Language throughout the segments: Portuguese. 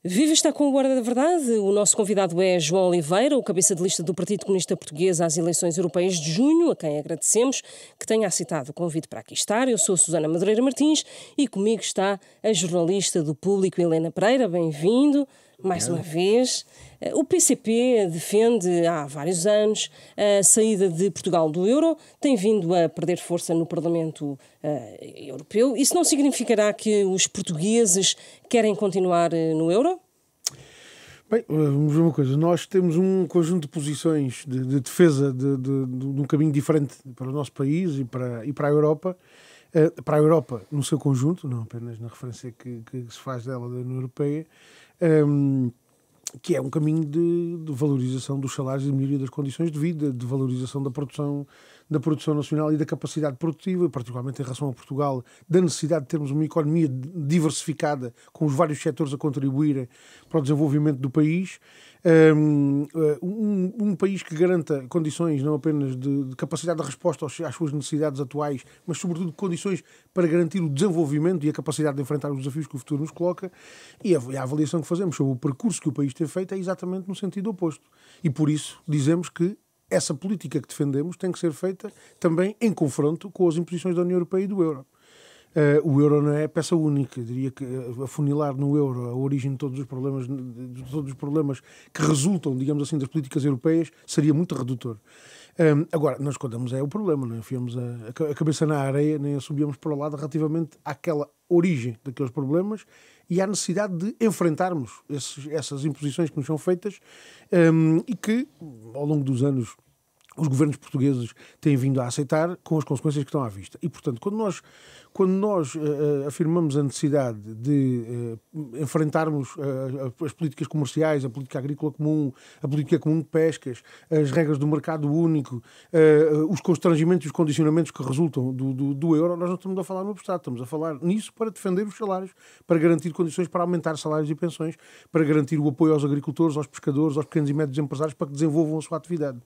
Viva, está com o Guarda da Verdade. O nosso convidado é João Oliveira, o cabeça de lista do Partido Comunista Português às eleições europeias de junho, a quem agradecemos que tenha aceitado o convite para aqui estar. Eu sou Susana Madureira Martins e comigo está a jornalista do Público, Helena Pereira. Bem-vindo mais uma vez. O PCP defende há vários anos a saída de Portugal do euro, tem vindo a perder força no Parlamento Europeu. Isso não significará que os portugueses querem continuar no euro? Bem, vamos ver uma coisa. Nós temos um conjunto de posições de defesa de um caminho diferente para o nosso país e para a Europa. Para a Europa no seu conjunto, não apenas na referência que se faz dela da União Europeia, que é um caminho de valorização dos salários e de melhoria das condições de vida, de valorização da produção nacional e da capacidade produtiva, particularmente em relação a Portugal, da necessidade de termos uma economia diversificada, com os vários setores a contribuírem para o desenvolvimento do país. Um país que garanta condições não apenas de capacidade de resposta às suas necessidades atuais, mas sobretudo condições para garantir o desenvolvimento e a capacidade de enfrentar os desafios que o futuro nos coloca. E a avaliação que fazemos sobre o percurso que o país tem feito é exatamente no sentido oposto. E por isso dizemos que essa política que defendemos tem que ser feita também em confronto com as imposições da União Europeia e do euro. O euro não é peça única. Eu diria que afunilar no euro a origem de todos os problemas que resultam, digamos assim, das políticas europeias seria muito redutor. Agora, nós escondemos o problema, não enfiamos a cabeça na areia, nem a subíamos para o lado relativamente àquela origem daqueles problemas e à necessidade de enfrentarmos essas imposições que nos são feitas e que, ao longo dos anos, os governos portugueses têm vindo a aceitar com as consequências que estão à vista. E, portanto, quando nós afirmamos a necessidade de enfrentarmos as políticas comerciais, a política agrícola comum, a política comum de pescas, as regras do mercado único, os constrangimentos e os condicionamentos que resultam do euro, nós não estamos a falar no abstrato, estamos a falar nisso para defender os salários, para garantir condições para aumentar salários e pensões, para garantir o apoio aos agricultores, aos pescadores, aos pequenos e médios empresários para que desenvolvam a sua atividade.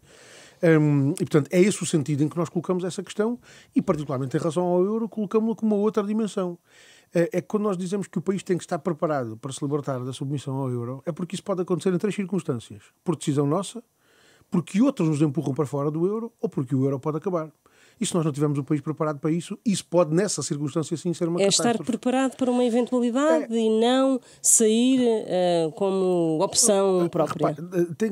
E, portanto, é esse o sentido em que nós colocamos essa questão e, particularmente em relação ao euro, colocamos-la com uma outra dimensão. É que quando nós dizemos que o país tem que estar preparado para se libertar da submissão ao euro, é porque isso pode acontecer em três circunstâncias. Por decisão nossa, porque outros nos empurram para fora do euro ou porque o euro pode acabar. E se nós não tivermos o país preparado para isso, isso pode, nessa circunstância, sim, ser uma catástrofe. É estar preparado para uma eventualidade e não sair como opção própria.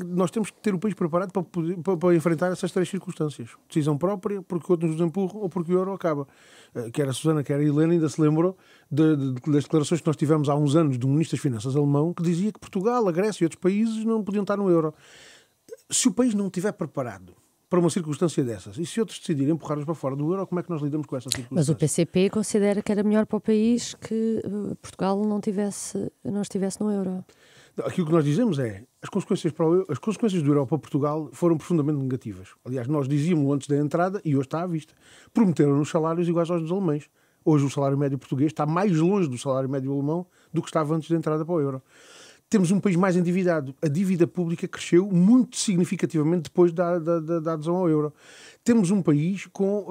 Nós temos que ter o país preparado para enfrentar essas três circunstâncias. Decisão própria, porque outros nos empurram ou porque o euro acaba. Quer a Susana, quer a Helena ainda se lembrou das declarações que nós tivemos há uns anos do Ministro das Finanças alemão, que dizia que Portugal, a Grécia e outros países não podiam estar no euro. Se o país não estiver preparado para uma circunstância dessas, e se outros decidirem empurrar-nos para fora do euro, como é que nós lidamos com essa circunstância? Mas o PCP considera que era melhor para o país que Portugal não estivesse no euro. Aquilo que nós dizemos é as consequências do euro para Portugal foram profundamente negativas. Aliás, nós dizíamos antes da entrada, e hoje está à vista, prometeram-nos salários iguais aos dos alemães. Hoje o salário médio português está mais longe do salário médio alemão do que estava antes da entrada para o euro. Temos um país mais endividado. A dívida pública cresceu muito significativamente depois da adesão ao euro. Temos um país com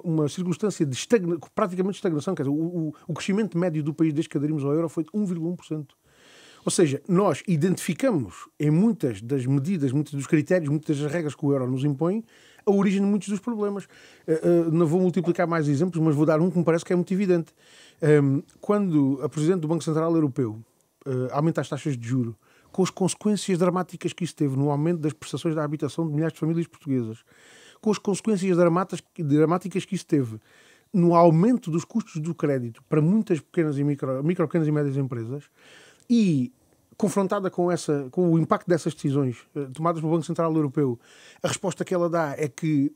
uma circunstância de praticamente estagnação. Quer dizer, o crescimento médio do país desde que aderimos ao euro foi de 1,1%. Ou seja, nós identificamos em muitas das medidas, muitos dos critérios, muitas das regras que o euro nos impõe, a origem de muitos dos problemas. Não vou multiplicar mais exemplos, mas vou dar um que me parece que é muito evidente. Quando a Presidente do Banco Central Europeu aumenta as taxas de juros, com as consequências dramáticas que isso teve no aumento das prestações da habitação de milhares de famílias portuguesas, com as consequências dramáticas que isso teve no aumento dos custos do crédito para muitas pequenas e pequenas e médias empresas, e confrontada com o impacto dessas decisões tomadas pelo Banco Central Europeu, a resposta que ela dá é que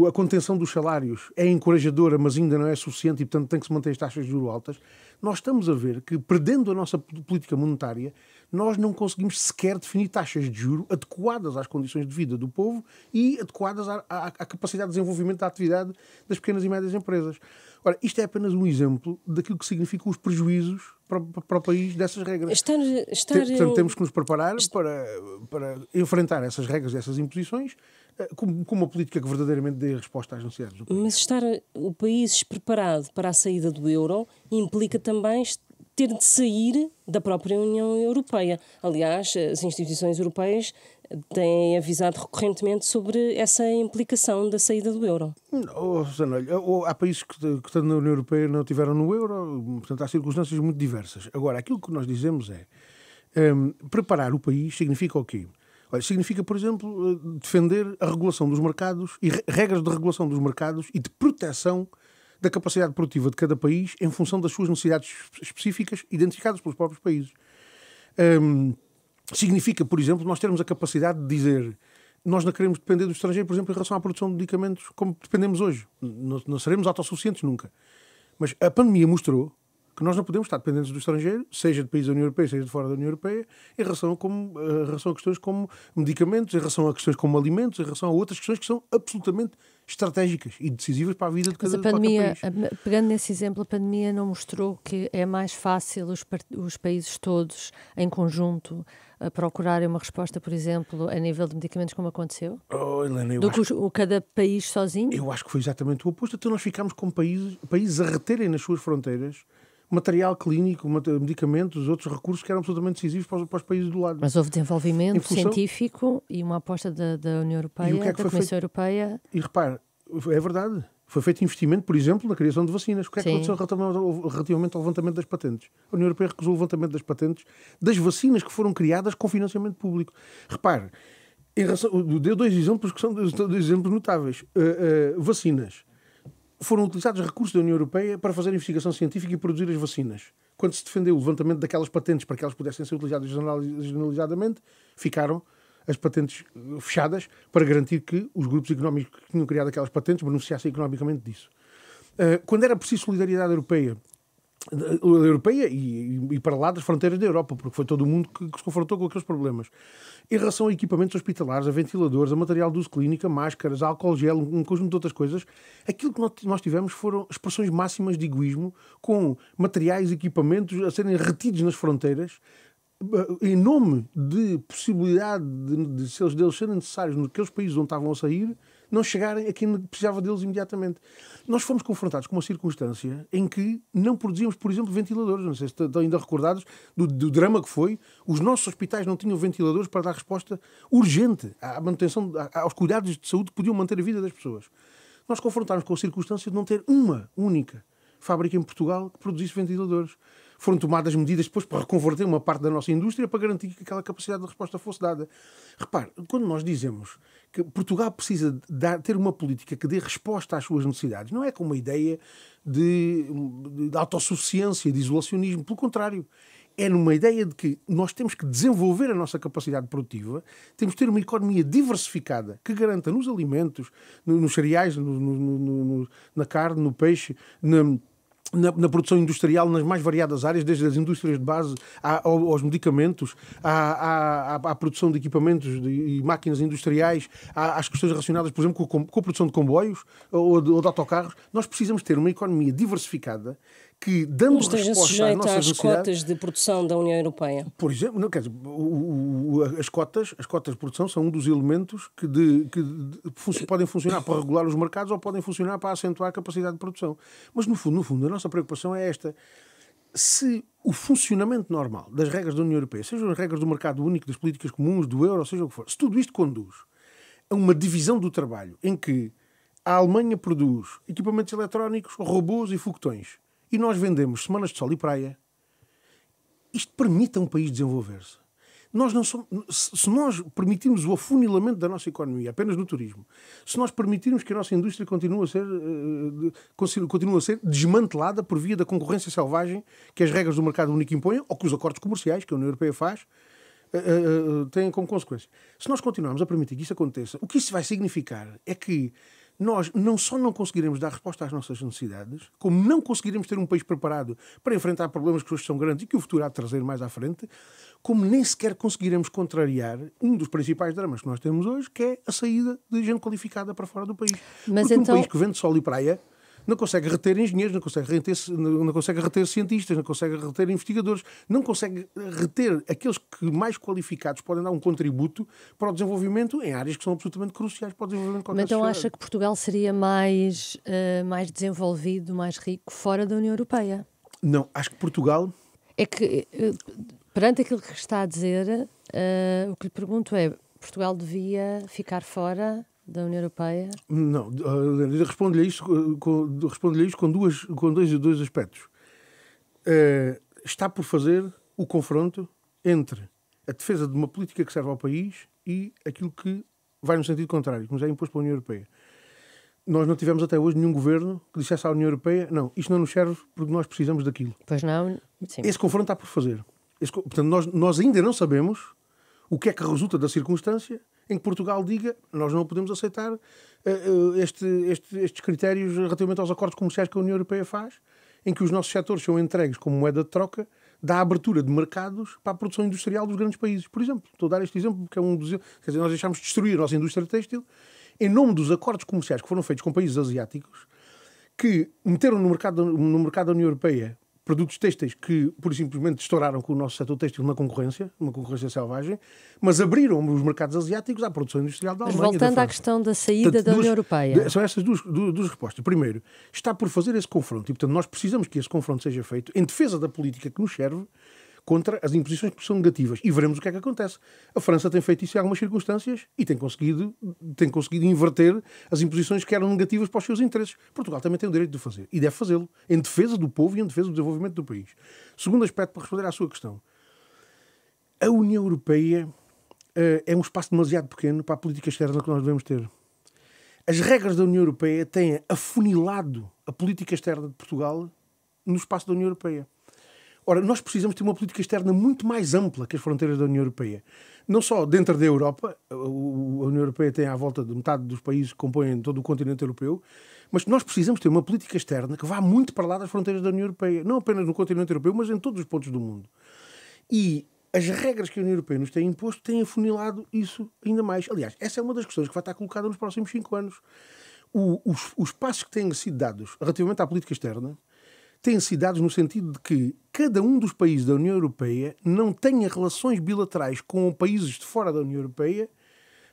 a contenção dos salários é encorajadora, mas ainda não é suficiente e, portanto, tem que se manter as taxas de juros altas. Nós estamos a ver que, perdendo a nossa política monetária, nós não conseguimos sequer definir taxas de juros adequadas às condições de vida do povo e adequadas à capacidade de desenvolvimento da atividade das pequenas e médias empresas. Ora, isto é apenas um exemplo daquilo que significam os prejuízos para o país dessas regras. Portanto, temos que nos preparar para enfrentar essas regras e essas imposições com uma política que verdadeiramente dê resposta às necessidades do país. Mas estar o país preparado para a saída do euro implica também ter de sair da própria União Europeia. Aliás, as instituições europeias têm avisado recorrentemente sobre essa implicação da saída do euro. Susana, há países que estando na União Europeia não estiveram no euro, portanto há circunstâncias muito diversas. Agora, aquilo que nós dizemos é preparar o país significa o quê? Olha, significa, por exemplo, defender a regulação dos mercados e regras de regulação dos mercados e de proteção da capacidade produtiva de cada país em função das suas necessidades específicas identificadas pelos próprios países. Significa, por exemplo, nós termos a capacidade de dizer nós não queremos depender do estrangeiro, por exemplo, em relação à produção de medicamentos como dependemos hoje. Não seremos autossuficientes nunca. Mas a pandemia mostrou que nós não podemos estar dependentes do estrangeiro, seja de países da União Europeia, seja de fora da União Europeia, em relação a questões como medicamentos, em relação a questões como alimentos, em relação a outras questões que são absolutamente estratégicas e decisivas para a vida de cada país. Pegando nesse exemplo, a pandemia não mostrou que é mais fácil os países todos, em conjunto, procurarem uma resposta, por exemplo, a nível de medicamentos, como aconteceu? Helena, do que cada país sozinho? Eu acho que foi exatamente o oposto. Então nós ficámos com países a reterem nas suas fronteiras material clínico, medicamentos, outros recursos que eram absolutamente decisivos para os países do lado. Mas houve desenvolvimento científico e uma aposta da União Europeia, da Comissão Europeia. E repare, é verdade. Foi feito investimento, por exemplo, na criação de vacinas. O que é que aconteceu relativamente ao levantamento das patentes? A União Europeia recusou o levantamento das patentes das vacinas que foram criadas com financiamento público. Repare, deu dois exemplos que são dois exemplos notáveis. Vacinas. Foram utilizados recursos da União Europeia para fazer investigação científica e produzir as vacinas. Quando se defendeu o levantamento daquelas patentes para que elas pudessem ser utilizadas generalizadamente, ficaram as patentes fechadas para garantir que os grupos económicos que tinham criado aquelas patentes beneficiassem economicamente disso. Quando era preciso solidariedade europeia e para lá das fronteiras da Europa, porque foi todo o mundo que se confrontou com aqueles problemas. Em relação a equipamentos hospitalares, a ventiladores, a material de uso clínico, a máscaras, a álcool gel, um conjunto de outras coisas, aquilo que nós tivemos foram expressões máximas de egoísmo, com materiais e equipamentos a serem retidos nas fronteiras, em nome de possibilidade de se eles serem necessários naqueles países onde estavam a sair, não chegarem a quem precisava deles imediatamente. Nós fomos confrontados com uma circunstância em que não produzíamos, por exemplo, ventiladores. Não sei se estão ainda recordados do drama que foi. Os nossos hospitais não tinham ventiladores para dar resposta urgente à manutenção, aos cuidados de saúde que podiam manter a vida das pessoas. Nós confrontámos com a circunstância de não ter uma única fábrica em Portugal que produzisse ventiladores. Foram tomadas medidas depois para reconverter uma parte da nossa indústria para garantir que aquela capacidade de resposta fosse dada. Repare, quando nós dizemos que Portugal precisa ter uma política que dê resposta às suas necessidades, não é com uma ideia de autossuficiência, de isolacionismo. Pelo contrário, é numa ideia de que nós temos que desenvolver a nossa capacidade produtiva, temos que ter uma economia diversificada que garanta nos alimentos, nos cereais, na carne, no peixe, na produção industrial, nas mais variadas áreas, desde as indústrias de base aos medicamentos, à produção de equipamentos e máquinas industriais, às questões relacionadas, por exemplo, com a produção de comboios ou de autocarros. Nós precisamos ter uma economia diversificada que, dando resposta às nossas necessidades... cotas de produção da União Europeia. Por exemplo, não, quer dizer, as cotas de produção são um dos elementos que podem funcionar para regular os mercados ou podem funcionar para acentuar a capacidade de produção. Mas, no fundo, a nossa preocupação é esta. Se o funcionamento normal das regras da União Europeia, sejam as regras do mercado único, das políticas comuns, do euro, seja o que for, se tudo isto conduz a uma divisão do trabalho em que a Alemanha produz equipamentos eletrónicos, robôs e foguetões, e nós vendemos semanas de sol e praia, isto permite a um país desenvolver-se. Se nós permitirmos o afunilamento da nossa economia apenas no turismo, se nós permitirmos que a nossa indústria continue a ser desmantelada por via da concorrência selvagem que as regras do mercado único impõem, ou que os acordos comerciais que a União Europeia faz, têm como consequência. Se nós continuarmos a permitir que isso aconteça, o que isso vai significar é que nós não só não conseguiremos dar resposta às nossas necessidades, como não conseguiremos ter um país preparado para enfrentar problemas que hoje são grandes e que o futuro há de trazer mais à frente, como nem sequer conseguiremos contrariar um dos principais dramas que nós temos hoje, que é a saída de gente qualificada para fora do país. Mas porque então... um país que vende sol e praia não consegue reter engenheiros, não consegue reter cientistas, não consegue reter investigadores, não consegue reter aqueles que mais qualificados podem dar um contributo para o desenvolvimento em áreas que são absolutamente cruciais para o desenvolvimento de qualquer Mas então sociedade. acha que Portugal seria mais desenvolvido, mais rico fora da União Europeia? Não, acho que Portugal... É que, perante aquilo que está a dizer, o que lhe pergunto é, Portugal devia ficar fora da União Europeia? Não, respondo-lhe isto com dois aspectos. Está por fazer o confronto entre a defesa de uma política que serve ao país e aquilo que vai no sentido contrário, que nos é imposto pela União Europeia. Nós não tivemos até hoje nenhum governo que dissesse à União Europeia não, isto não nos serve porque nós precisamos daquilo. Pois não, sim. Esse confronto está por fazer. Portanto, nós ainda não sabemos o que é que resulta da circunstância em que Portugal diga nós não podemos aceitar estes critérios relativamente aos acordos comerciais que a União Europeia faz, em que os nossos setores são entregues como moeda de troca da abertura de mercados para a produção industrial dos grandes países. Por exemplo, estou a dar este exemplo porque é um dos... Quer dizer, nós deixámos de destruir a nossa indústria têxtil em nome dos acordos comerciais que foram feitos com países asiáticos que meteram no mercado da União Europeia produtos têxteis que, pura e simplesmente, estouraram com o nosso setor têxtil uma concorrência selvagem, mas abriram os mercados asiáticos à produção industrial da Alemanha. Mas voltando à questão da saída da União Europeia. São essas duas respostas. Primeiro, está por fazer esse confronto e, portanto, nós precisamos que esse confronto seja feito em defesa da política que nos serve contra as imposições que são negativas. E veremos o que é que acontece. A França tem feito isso em algumas circunstâncias e tem conseguido inverter as imposições que eram negativas para os seus interesses. Portugal também tem o direito de fazer. E deve fazê-lo. Em defesa do povo e em defesa do desenvolvimento do país. Segundo aspecto, para responder à sua questão. A União Europeia é um espaço demasiado pequeno para a política externa que nós devemos ter. As regras da União Europeia têm afunilado a política externa de Portugal no espaço da União Europeia. Ora, nós precisamos ter uma política externa muito mais ampla que as fronteiras da União Europeia. Não só dentro da Europa, a União Europeia tem à volta de metade dos países que compõem todo o continente europeu, mas nós precisamos ter uma política externa que vá muito para lá das fronteiras da União Europeia. Não apenas no continente europeu, mas em todos os pontos do mundo. E as regras que a União Europeia nos tem imposto têm afunilado isso ainda mais. Aliás, essa é uma das questões que vai estar colocada nos próximos 5 anos. Os passos que têm sido dados relativamente à política externa têm sido dados no sentido de que cada um dos países da União Europeia não tenha relações bilaterais com países de fora da União Europeia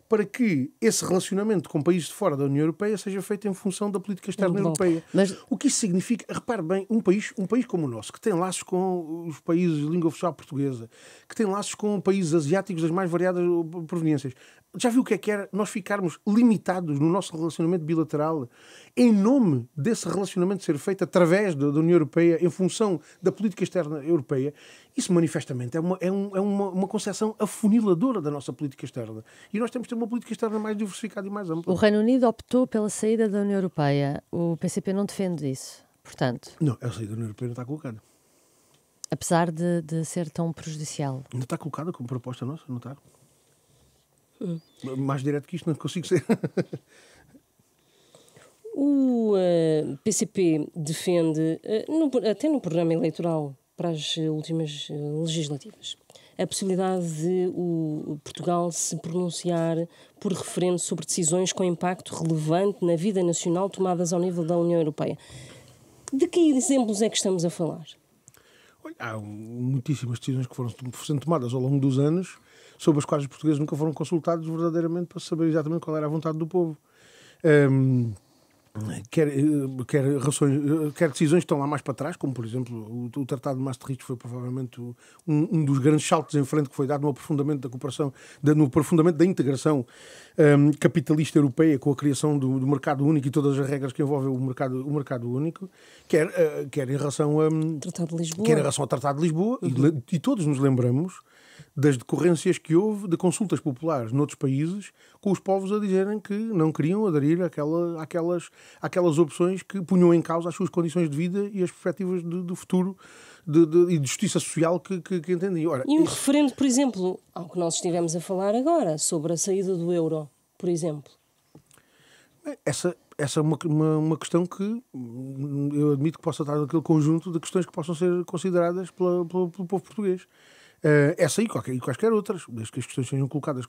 para que esse relacionamento com países de fora da União Europeia seja feito em função da política externa europeia. Mas o que isso significa? Repare bem, um país como o nosso, que tem laços com os países de língua oficial portuguesa, que tem laços com países asiáticos das mais variadas proveniências, já viu o que era nós ficarmos limitados no nosso relacionamento bilateral em nome desse relacionamento ser feito através da União Europeia em função da política externa europeia? Isso manifestamente é uma concepção afuniladora da nossa política externa. E nós temos de ter uma política externa mais diversificada e mais ampla. O Reino Unido optou pela saída da União Europeia. O PCP não defende isso, portanto... Não, a saída da União Europeia não está colocada. Apesar de ser tão prejudicial. Não está colocada como proposta nossa, não está. Mais direto que isto não consigo ser. O PCP defende, até no programa eleitoral para as últimas legislativas, a possibilidade de Portugal se pronunciar por referendo sobre decisões com impacto relevante na vida nacional tomadas ao nível da União Europeia. De que exemplos é que estamos a falar? Há muitíssimas decisões que foram sendo tomadas ao longo dos anos sobre as quais os portugueses nunca foram consultados verdadeiramente para saber exatamente qual era a vontade do povo. Quer decisões que estão lá mais para trás, como por exemplo o Tratado de Maastricht foi provavelmente um dos grandes saltos em frente que foi dado no aprofundamento da cooperação, no aprofundamento da integração capitalista europeia com a criação do mercado único e todas as regras que envolvem o mercado único, quer em relação ao Tratado de Lisboa, e todos nos lembramos das decorrências que houve de consultas populares noutros países com os povos a dizerem que não queriam aderir àquelas opções que punham em causa as suas condições de vida e as perspectivas de futuro e de justiça social que entendiam. E um referendo, por exemplo, ao que nós estivemos a falar agora, sobre a saída do euro, por exemplo? Essa é uma questão que eu admito que possa estar naquele conjunto de questões que possam ser consideradas pelo povo português. Essa e quaisquer outras, desde que as questões sejam colocadas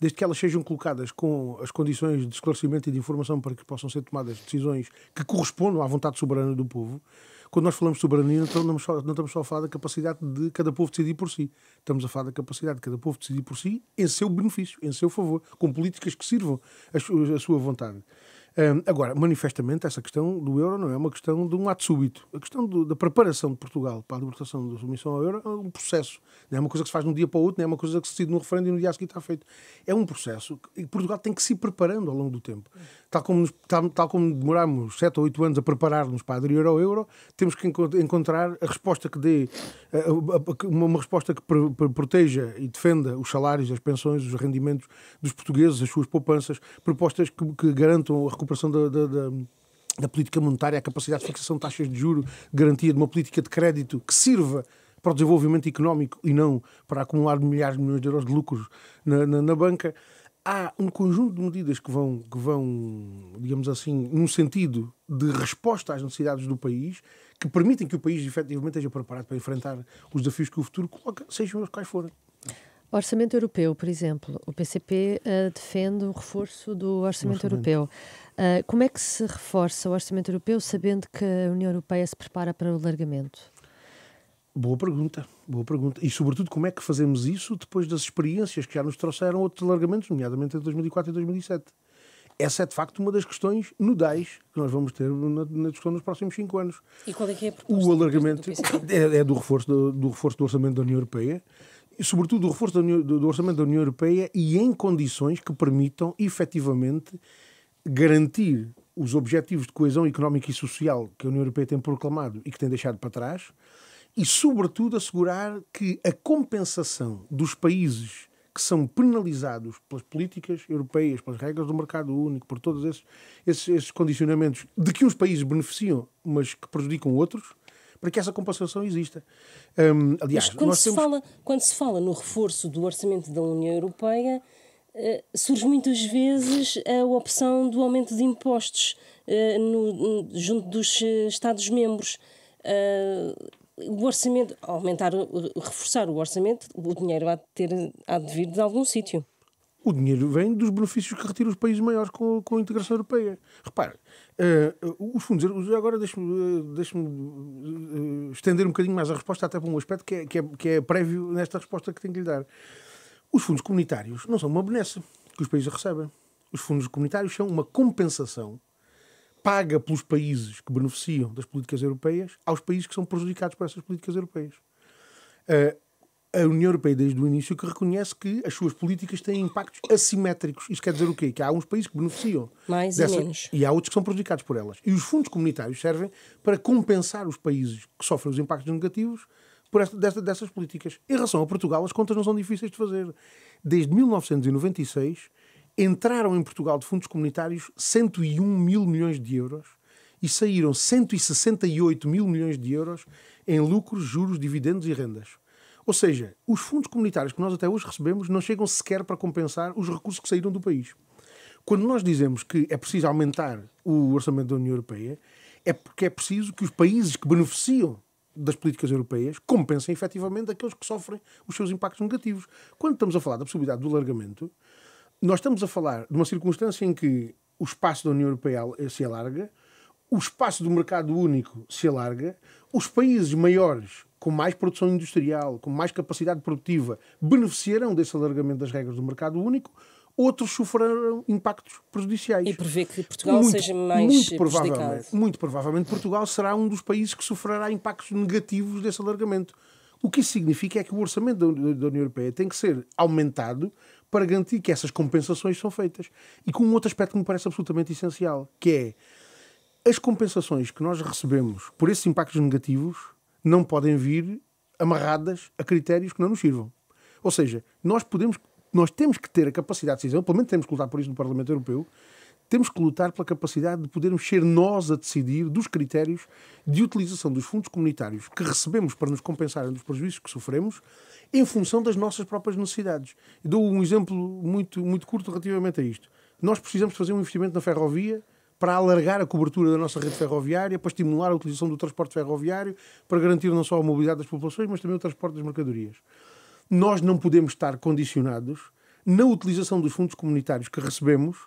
desde que elas sejam colocadas com as condições de esclarecimento e de informação para que possam ser tomadas decisões que correspondam à vontade soberana do povo. Quando nós falamos de soberania, não estamos só a falar da capacidade de cada povo decidir por si. Estamos a falar da capacidade de cada povo decidir por si em seu benefício, em seu favor, com políticas que sirvam a sua vontade. Agora, manifestamente, essa questão do euro não é uma questão de um ato súbito. A questão da preparação de Portugal para a libertação da submissão ao euro é um processo. Não é uma coisa que se faz de um dia para o outro, não é uma coisa que se decide num referendo e no dia a seguir está feito. É um processo e Portugal tem que se ir preparando ao longo do tempo. Tal como demorámos 7 ou 8 anos a preparar-nos para aderir ao euro, temos que encontrar a resposta que dê, uma resposta que proteja e defenda os salários, as pensões, os rendimentos dos portugueses, as suas poupanças, propostas que garantam a recuperação da política monetária, a capacidade de fixação de taxas de juros, garantia de uma política de crédito que sirva para o desenvolvimento económico e não para acumular milhares de milhões de euros de lucros na banca. Há um conjunto de medidas que vão, digamos assim, num sentido de resposta às necessidades do país, que permitem que o país efetivamente esteja preparado para enfrentar os desafios que o futuro coloca, sejam os quais forem. Orçamento europeu, por exemplo. O PCP defende o reforço do orçamento europeu. Como é que se reforça o orçamento europeu sabendo que a União Europeia se prepara para o alargamento? Boa pergunta. E, sobretudo, como é que fazemos isso depois das experiências que já nos trouxeram outros alargamentos, nomeadamente em 2004 e 2007? Essa é, de facto, uma das questões nodais que nós vamos ter na discussão nos próximos 5 anos. E qual é que é a proposta? O alargamento é do reforço do orçamento da União Europeia, e, sobretudo, do reforço do orçamento da União Europeia e em condições que permitam, efetivamente, garantir os objetivos de coesão económica e social que a União Europeia tem proclamado e que tem deixado para trás, e, sobretudo, assegurar que a compensação dos países que são penalizados pelas políticas europeias, pelas regras do mercado único, por todos esses condicionamentos de que uns países beneficiam, mas que prejudicam outros, para que essa compensação exista. Aliás, quando se fala no reforço do orçamento da União Europeia, surge muitas vezes a opção do aumento de impostos junto dos Estados-membros. O orçamento, reforçar o orçamento, o dinheiro há de vir de algum sítio. O dinheiro vem dos benefícios que retiram os países maiores com a integração europeia. Repare, os fundos, agora deixe-me estender um bocadinho mais a resposta, até para um aspecto que é prévio nesta resposta que tenho que lhe dar. Os fundos comunitários não são uma benesse que os países recebem. Os fundos comunitários são uma compensação paga pelos países que beneficiam das políticas europeias aos países que são prejudicados por essas políticas europeias. A União Europeia, desde o início, que reconhece que as suas políticas têm impactos assimétricos. Isto quer dizer o quê? Que há uns países que beneficiam mais e menos. E há outros que são prejudicados por elas. E os fundos comunitários servem para compensar os países que sofrem os impactos negativos dessas políticas. Em relação a Portugal, as contas não são difíceis de fazer. Desde 1996... entraram em Portugal de fundos comunitários 101 mil milhões de euros e saíram 168 mil milhões de euros em lucros, juros, dividendos e rendas. Ou seja, os fundos comunitários que nós até hoje recebemos não chegam sequer para compensar os recursos que saíram do país. Quando nós dizemos que é preciso aumentar o orçamento da União Europeia, é porque é preciso que os países que beneficiam das políticas europeias compensem efetivamente aqueles que sofrem os seus impactos negativos. Quando estamos a falar da possibilidade do alargamento, nós estamos a falar de uma circunstância em que o espaço da União Europeia se alarga, o espaço do mercado único se alarga, os países maiores, com mais produção industrial, com mais capacidade produtiva, beneficiarão desse alargamento das regras do mercado único, outros sofrerão impactos prejudiciais. E prevê que Portugal seja mais prejudicado. Muito provavelmente Portugal será um dos países que sofrerá impactos negativos desse alargamento. O que isso significa é que o orçamento da União Europeia tem que ser aumentado para garantir que essas compensações são feitas. E com um outro aspecto que me parece absolutamente essencial, que é as compensações que nós recebemos por esses impactos negativos não podem vir amarradas a critérios que não nos sirvam. Ou seja, nós temos que ter a capacidade de decisão, pelo menos temos que lutar por isso no Parlamento Europeu, temos que lutar pela capacidade de podermos ser nós a decidir dos critérios de utilização dos fundos comunitários que recebemos para nos compensarem dos prejuízos que sofremos em função das nossas próprias necessidades. Eu dou um exemplo muito, muito curto relativamente a isto. Nós precisamos fazer um investimento na ferrovia para alargar a cobertura da nossa rede ferroviária, para estimular a utilização do transporte ferroviário, para garantir não só a mobilidade das populações, mas também o transporte das mercadorias. Nós não podemos estar condicionados na utilização dos fundos comunitários que recebemos,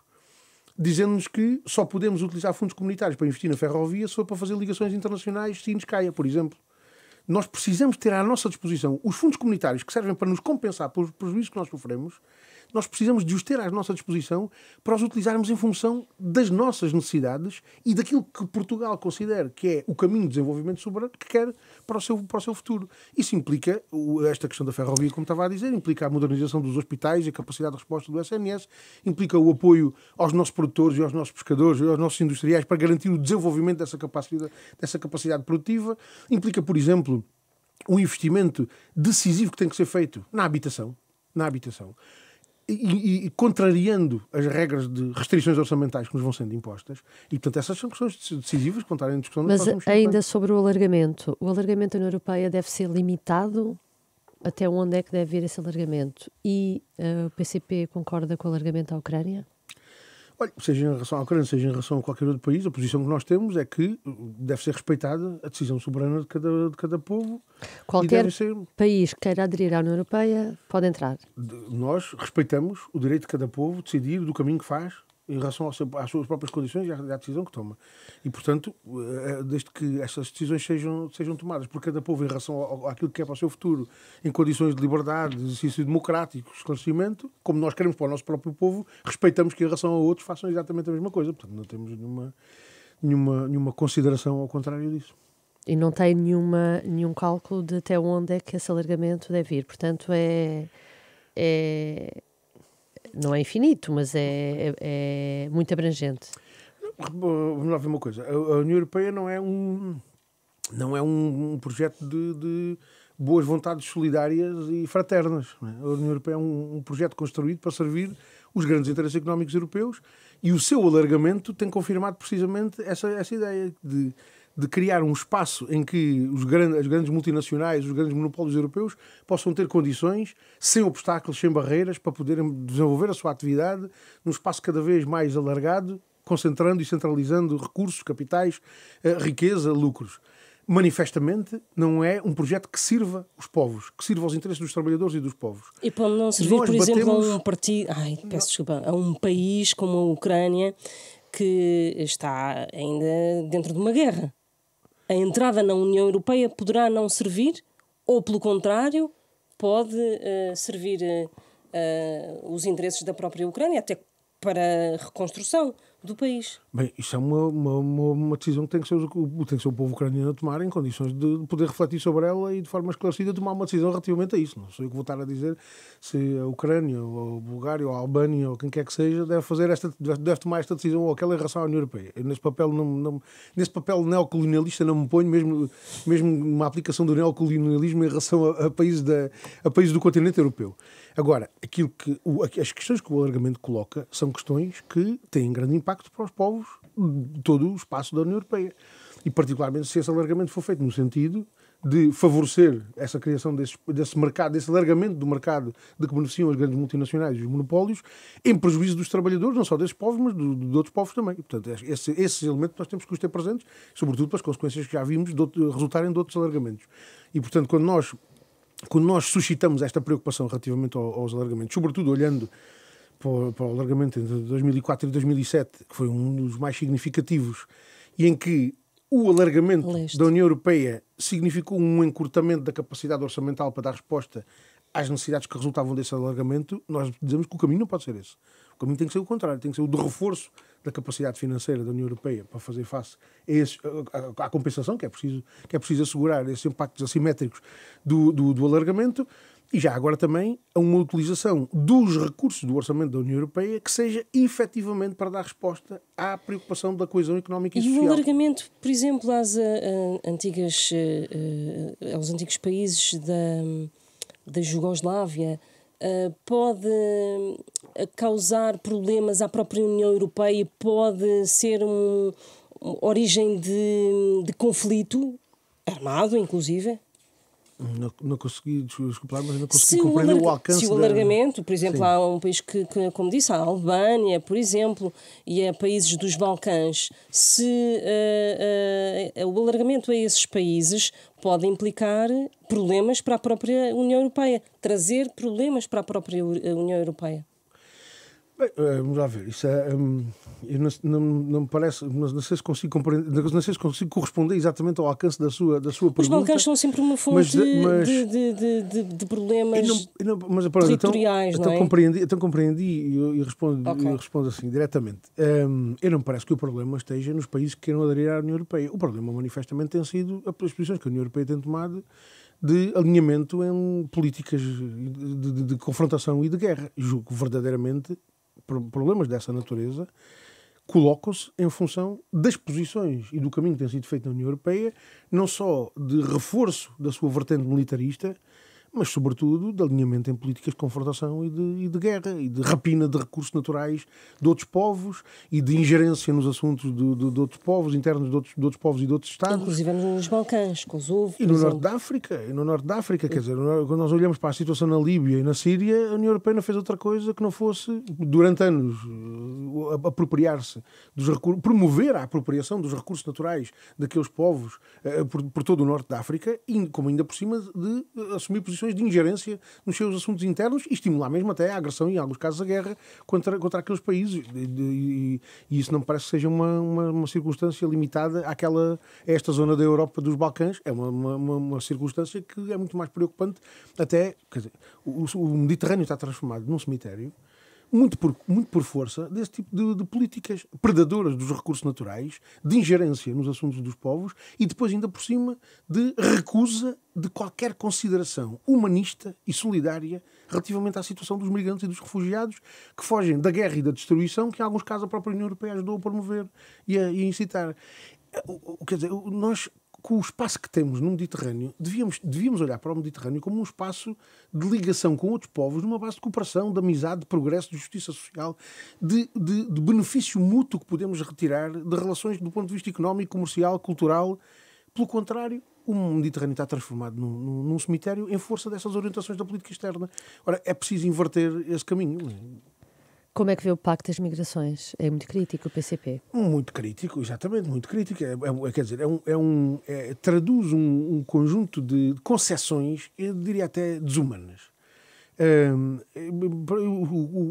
dizendo-nos que só podemos utilizar fundos comunitários para investir na ferrovia se for para fazer ligações internacionais Sines-Caia, por exemplo. Nós precisamos ter à nossa disposição os fundos comunitários que servem para nos compensar pelos prejuízos que nós sofremos, nós precisamos de os ter à nossa disposição para os utilizarmos em função das nossas necessidades e daquilo que Portugal considera que é o caminho de desenvolvimento soberano que quer para o seu futuro. Isso implica, esta questão da ferrovia, como estava a dizer, implica a modernização dos hospitais, a capacidade de resposta do SNS, implica o apoio aos nossos produtores e aos nossos pescadores e aos nossos industriais para garantir o desenvolvimento dessa capacidade produtiva, implica, por exemplo, um investimento decisivo que tem que ser feito na habitação. E contrariando as regras de restrições orçamentais que nos vão sendo impostas. E, portanto, essas são questões decisivas que vão estar em discussão. Mas ainda sobre o alargamento da União Europeia deve ser limitado? Até onde é que deve vir esse alargamento? E o PCP concorda com o alargamento à Ucrânia? Olha, seja em relação à Ucrânia, seja em relação a qualquer outro país, a posição que nós temos é que deve ser respeitada a decisão soberana de cada povo. Qualquer país que queira aderir à União Europeia pode entrar. Nós respeitamos o direito de cada povo de decidir do caminho que faz em relação às suas próprias condições e à decisão que toma. E, portanto, desde que essas decisões sejam tomadas por cada povo em relação àquilo que é para o seu futuro, em condições de liberdade, de exercício democrático, esclarecimento, como nós queremos para o nosso próprio povo, respeitamos que em relação a outros façam exatamente a mesma coisa. Portanto, não temos nenhuma consideração ao contrário disso. E não tem nenhum cálculo de até onde é que esse alargamento deve ir. Portanto, não é infinito, mas é muito abrangente. Vamos lá ver uma coisa. A União Europeia não é um projeto de boas vontades solidárias e fraternas. Não é? A União Europeia é um projeto construído para servir os grandes interesses económicos europeus e o seu alargamento tem confirmado precisamente essa ideia de criar um espaço em que as grandes multinacionais, os grandes monopólios europeus possam ter condições, sem obstáculos, sem barreiras, para poderem desenvolver a sua atividade num espaço cada vez mais alargado, concentrando e centralizando recursos, capitais, riqueza, lucros. Manifestamente, não é um projeto que sirva os povos, que sirva aos interesses dos trabalhadores e dos povos. E pode não servir, por exemplo, a um país como a Ucrânia, que está ainda dentro de uma guerra. A entrada na União Europeia poderá não servir, ou, pelo contrário, pode servir os interesses da própria Ucrânia, até para a reconstrução do país. Bem, isso é uma decisão que tem que ser o povo ucraniano a tomar em condições de poder refletir sobre ela e de forma esclarecida tomar uma decisão relativamente a isso. Não sou eu que vou estar a dizer se a Ucrânia, ou a Bulgária, ou a Albânia, ou quem quer que seja, deve tomar esta decisão ou aquela em relação à União Europeia. Eu, nesse papel neocolonialista não me ponho, mesmo uma aplicação do neocolonialismo em relação a países do continente europeu. Agora, as questões que o alargamento coloca são questões que têm grande impacto para os povos de todo o espaço da União Europeia. E particularmente se esse alargamento for feito no sentido de favorecer essa criação desse mercado, desse alargamento do mercado de que beneficiam as grandes multinacionais e os monopólios, em prejuízo dos trabalhadores, não só desses povos, mas de outros povos também. E, portanto, esses elementos nós temos que os ter presentes, sobretudo para as consequências que já vimos resultarem de outros alargamentos. E, portanto, quando nós suscitamos esta preocupação relativamente aos alargamentos, sobretudo olhando para o alargamento entre 2004 e 2007, que foi um dos mais significativos, e em que o alargamento da União Europeia significou um encurtamento da capacidade orçamental para dar resposta às necessidades que resultavam desse alargamento, nós dizemos que o caminho não pode ser esse. O caminho tem que ser o contrário, tem que ser o de reforço da capacidade financeira da União Europeia para fazer face à compensação que é preciso assegurar esses impactos assimétricos do alargamento. E já agora também a uma utilização dos recursos do orçamento da União Europeia que seja efetivamente para dar resposta à preocupação da coesão económica e social. E o alargamento, por exemplo, aos antigos países da Jugoslávia pode causar problemas à própria União Europeia, pode ser uma origem de conflito armado, inclusive? Não consegui, desculpar, mas não consegui compreender o alcance. Se o alargamento, por exemplo, há um país que, como disse, a Albânia, por exemplo, e a países dos Balcãs, se o alargamento a esses países pode implicar problemas para a própria União Europeia, trazer problemas para a própria União Europeia. Bem, vamos lá ver. Isso não me parece, não sei se consigo compreender, não sei se consigo corresponder exatamente ao alcance da sua pergunta. Os Balcãs são sempre uma fonte de problemas territoriais, não é? Então compreendi e respondo assim, diretamente. Eu não me parece que o problema esteja nos países que queiram aderir à União Europeia. O problema, manifestamente, tem sido as posições que a União Europeia tem tomado de alinhamento em políticas de confrontação e de guerra. Julgo que verdadeiramente problemas dessa natureza colocam-se em função das posições e do caminho que tem sido feito na União Europeia, não só de reforço da sua vertente militarista, mas, sobretudo, de alinhamento em políticas de confrontação e de guerra, e de rapina de recursos naturais de outros povos, e de ingerência nos assuntos de outros povos, internos de outros povos e de outros Estados. Inclusive nos Balcãs, Kosovo, e no Norte da África, quer dizer, quando nós olhamos para a situação na Líbia e na Síria, a União Europeia não fez outra coisa que não fosse, durante anos, apropriar-se dos recursos, promover a apropriação dos recursos naturais daqueles povos por todo o Norte da África, e como ainda por cima de assumir posições de ingerência nos seus assuntos internos e estimular mesmo até a agressão e, em alguns casos, a guerra contra aqueles países. E isso não me parece que seja uma circunstância limitada a esta zona da Europa dos Balcãs. É uma circunstância que é muito mais preocupante. Até, quer dizer, o Mediterrâneo está transformado num cemitério muito por força desse tipo de políticas predadoras dos recursos naturais, de ingerência nos assuntos dos povos e depois, ainda por cima, de recusa de qualquer consideração humanista e solidária relativamente à situação dos migrantes e dos refugiados que fogem da guerra e da destruição que, em alguns casos, a própria União Europeia ajudou a promover e a incitar. Quer dizer, nós, com o espaço que temos no Mediterrâneo, devíamos olhar para o Mediterrâneo como um espaço de ligação com outros povos, numa base de cooperação, de amizade, de progresso, de justiça social, de benefício mútuo que podemos retirar de relações do ponto de vista económico, comercial, cultural. Pelo contrário, o Mediterrâneo está transformado num cemitério em força dessas orientações da política externa. Ora, é preciso inverter esse caminho. Como é que vê o Pacto das Migrações? É muito crítico o PCP? Muito crítico, exatamente, muito crítico. Quer dizer, traduz um conjunto de concessões, eu diria até desumanas.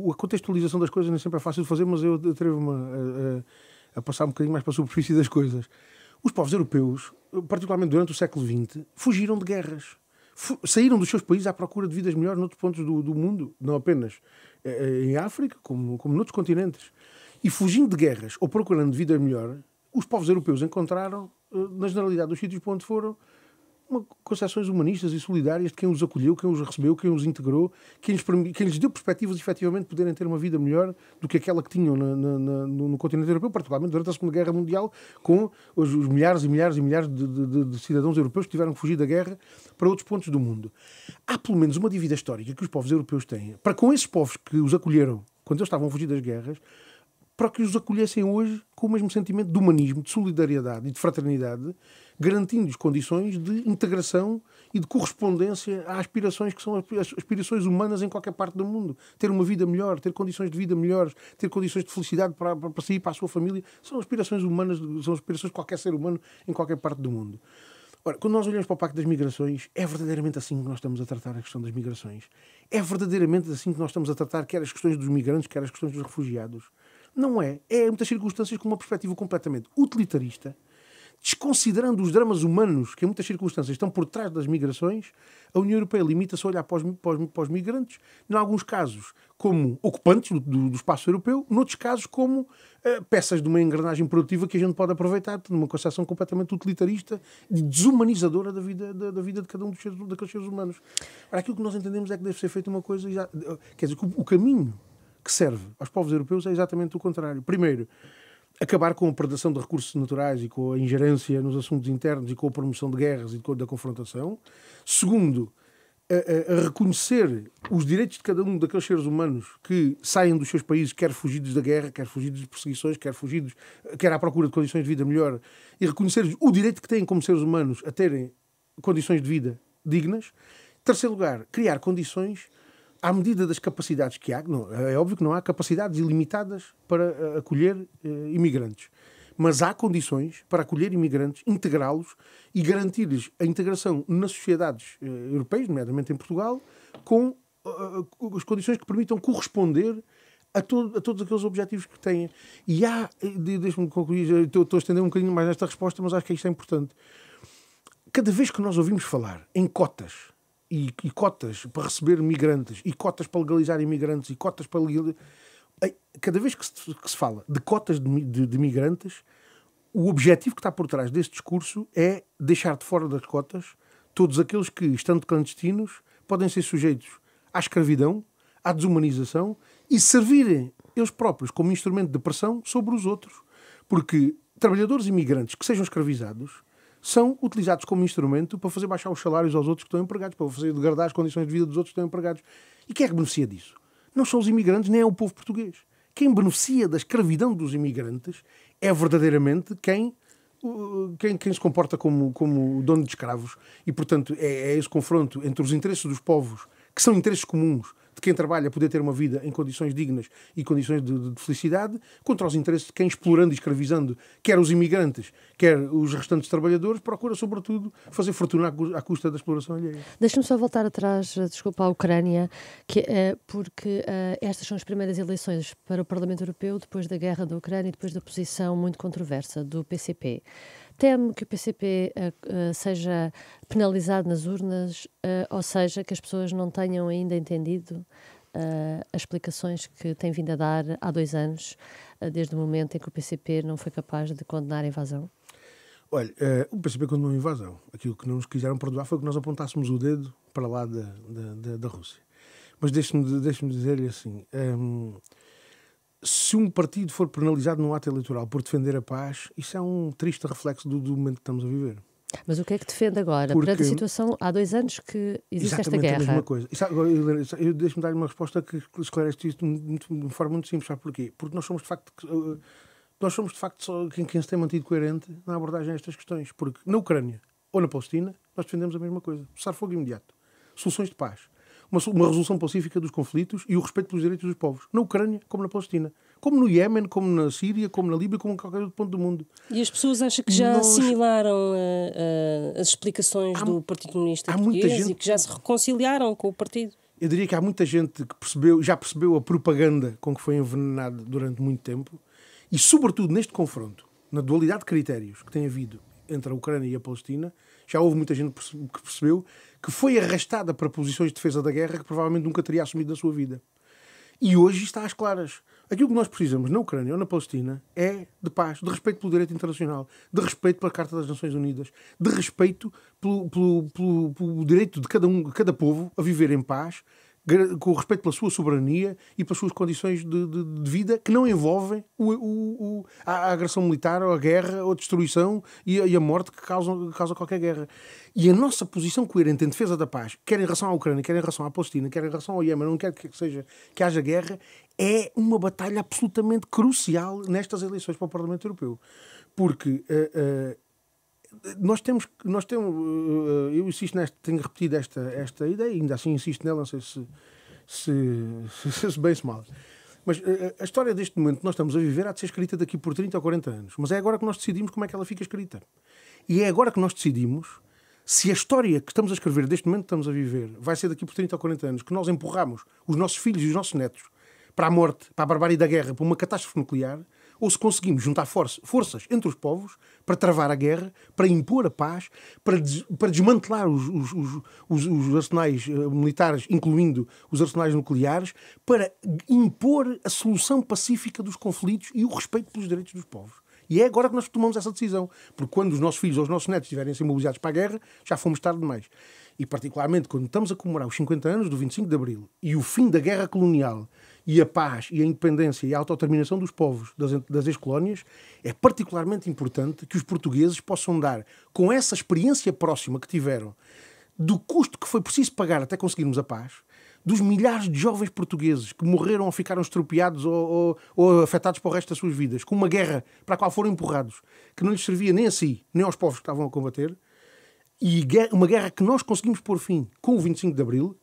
A contextualização das coisas nem sempre é fácil de fazer, mas eu atrevo-me a passar um bocadinho mais para a superfície das coisas. Os povos europeus, particularmente durante o século XX, fugiram de guerras. Saíram dos seus países à procura de vidas melhores noutros pontos do mundo, não apenas em África, como noutros continentes. E fugindo de guerras ou procurando de vida melhor, os povos europeus encontraram, na generalidade dos sítios para onde foram, concepções humanistas e solidárias de quem os acolheu, quem os recebeu, quem os integrou, quem lhes deu perspectivas de efetivamente poderem ter uma vida melhor do que aquela que tinham no continente europeu, particularmente durante a Segunda Guerra Mundial, com os milhares e milhares e milhares de cidadãos europeus que tiveram que fugir da guerra para outros pontos do mundo. Há pelo menos uma dívida histórica que os povos europeus têm para com esses povos que os acolheram quando eles estavam a fugir das guerras, para que os acolhessem hoje com o mesmo sentimento de humanismo, de solidariedade e de fraternidade, garantindo-lhes condições de integração e de correspondência a aspirações que são aspirações humanas em qualquer parte do mundo. Ter uma vida melhor, ter condições de vida melhores, ter condições de felicidade para si e para a sua família, são aspirações humanas, são aspirações de qualquer ser humano em qualquer parte do mundo. Ora, quando nós olhamos para o Pacto das Migrações, é verdadeiramente assim que nós estamos a tratar a questão das migrações. É verdadeiramente assim que nós estamos a tratar quer as questões dos migrantes, quer as questões dos refugiados. Não é. É, em muitas circunstâncias, com uma perspectiva completamente utilitarista, desconsiderando os dramas humanos que, em muitas circunstâncias, estão por trás das migrações. A União Europeia limita-se a olhar para os migrantes, em alguns casos, como ocupantes do espaço europeu, noutros casos, como peças de uma engrenagem produtiva que a gente pode aproveitar, numa concepção completamente utilitarista e desumanizadora da vida de cada um daqueles seres humanos. Ora, aquilo que nós entendemos é que deve ser feita uma coisa... Quer dizer, o caminho que serve aos povos europeus é exatamente o contrário. Primeiro, acabar com a predação de recursos naturais e com a ingerência nos assuntos internos e com a promoção de guerras e da confrontação. Segundo, a reconhecer os direitos de cada um daqueles seres humanos que saem dos seus países, quer fugidos da guerra, quer fugidos de perseguições, quer à procura de condições de vida melhor, e reconhecer o direito que têm como seres humanos a terem condições de vida dignas. Terceiro lugar, criar condições à medida das capacidades que há. Não, é óbvio que não há capacidades ilimitadas para acolher imigrantes. Mas há condições para acolher imigrantes, integrá-los e garantir-lhes a integração nas sociedades europeias, nomeadamente em Portugal, com as condições que permitam corresponder a todos aqueles objetivos que têm. E há, deixa-me concluir, estou a estender um bocadinho mais esta resposta, mas acho que isto é importante. Cada vez que nós ouvimos falar em cotas, e cotas para receber migrantes, e cotas para legalizar imigrantes, e cotas para legalizar... Cada vez que se fala de cotas de migrantes, o objetivo que está por trás desse discurso é deixar de fora das cotas todos aqueles que, estando clandestinos, podem ser sujeitos à escravidão, à desumanização e servirem eles próprios como instrumento de pressão sobre os outros. Porque trabalhadores imigrantes que sejam escravizados são utilizados como instrumento para fazer baixar os salários aos outros que estão empregados, para fazer degradar as condições de vida dos outros que estão empregados. E quem é que beneficia disso? Não são os imigrantes, nem é o povo português. Quem beneficia da escravidão dos imigrantes é verdadeiramente quem se comporta como dono de escravos. E, portanto, é esse confronto entre os interesses dos povos, que são interesses comuns, de quem trabalha poder ter uma vida em condições dignas e condições de felicidade, contra os interesses de quem, explorando e escravizando, quer os imigrantes, quer os restantes trabalhadores, procura, sobretudo, fazer fortuna à custa da exploração alheia. Deixa-me só voltar atrás, desculpa, à Ucrânia, porque estas são as primeiras eleições para o Parlamento Europeu depois da guerra da Ucrânia e depois da posição muito controversa do PCP. Teme que o PCP seja penalizado nas urnas, ou seja, que as pessoas não tenham ainda entendido as explicações que tem vindo a dar há 2 anos, desde o momento em que o PCP não foi capaz de condenar a invasão? Olha, o PCP condenou a invasão. Aquilo que não nos quiseram perdoar foi que nós apontássemos o dedo para lá da Rússia. Mas deixe-me dizer-lhe assim... se um partido for penalizado num ato eleitoral por defender a paz, isso é um triste reflexo do momento que estamos a viver. Mas o que é que defende agora? Perante a situação, há 2 anos que existe esta guerra. Exatamente a mesma coisa. Deixe-me dar-lhe uma resposta que esclarece isto de forma muito simples. Sabe porquê? Porque nós somos de facto só quem se tem mantido coerente na abordagem a estas questões. Porque na Ucrânia ou na Palestina, nós defendemos a mesma coisa. Cessar fogo imediato. Soluções de paz. Uma resolução pacífica dos conflitos e o respeito pelos direitos dos povos. Na Ucrânia, como na Palestina. Como no Iémen, como na Síria, como na Líbia, como em qualquer outro ponto do mundo. E as pessoas acham que já assimilaram as explicações do Partido Comunista Português e que já se reconciliaram com o partido? Eu diria que há muita gente que já percebeu a propaganda com que foi envenenada durante muito tempo e, sobretudo, neste confronto, na dualidade de critérios que tem havido entre a Ucrânia e a Palestina, já houve muita gente que percebeu que foi arrastada para posições de defesa da guerra que provavelmente nunca teria assumido na sua vida. E hoje está às claras. Aquilo que nós precisamos na Ucrânia ou na Palestina é de paz, de respeito pelo direito internacional, de respeito pela Carta das Nações Unidas, de respeito pelo direito de cada povo a viver em paz, com respeito pela sua soberania e pelas suas condições de vida que não envolvem a agressão militar, ou a guerra, ou a destruição e a morte que causa qualquer guerra. E a nossa posição coerente em defesa da paz, quer em relação à Ucrânia, quer em relação à Palestina, quer em relação ao Iémen, não quer que seja que haja guerra, é uma batalha absolutamente crucial nestas eleições para o Parlamento Europeu. Porque... Nós temos, eu insisto tenho repetido esta ideia, ainda assim insisto nela, não sei se bem se mal. Mas a história deste momento que nós estamos a viver há de ser escrita daqui por 30 ou 40 anos. Mas é agora que nós decidimos como é que ela fica escrita. E é agora que nós decidimos se a história que estamos a escrever deste momento que estamos a viver vai ser daqui por 30 ou 40 anos, que nós empurramos os nossos filhos e os nossos netos para a morte, para a barbárie da guerra, para uma catástrofe nuclear, ou se conseguimos juntar forças entre os povos para travar a guerra, para impor a paz, para desmantelar os arsenais militares, incluindo os arsenais nucleares, para impor a solução pacífica dos conflitos e o respeito pelos direitos dos povos. E é agora que nós tomamos essa decisão, porque quando os nossos filhos ou os nossos netos estiverem a ser mobilizados para a guerra, já fomos tarde demais. E particularmente quando estamos a comemorar os 50 anos do 25 de Abril e o fim da guerra colonial e a paz e a independência e a autodeterminação dos povos das ex-colónias, é particularmente importante que os portugueses possam dar, com essa experiência próxima que tiveram, do custo que foi preciso pagar até conseguirmos a paz, dos milhares de jovens portugueses que morreram ou ficaram estropiados ou afetados para o resto das suas vidas, com uma guerra para a qual foram empurrados, que não lhes servia nem a si, nem aos povos que estavam a combater, e uma guerra que nós conseguimos pôr fim com o 25 de Abril,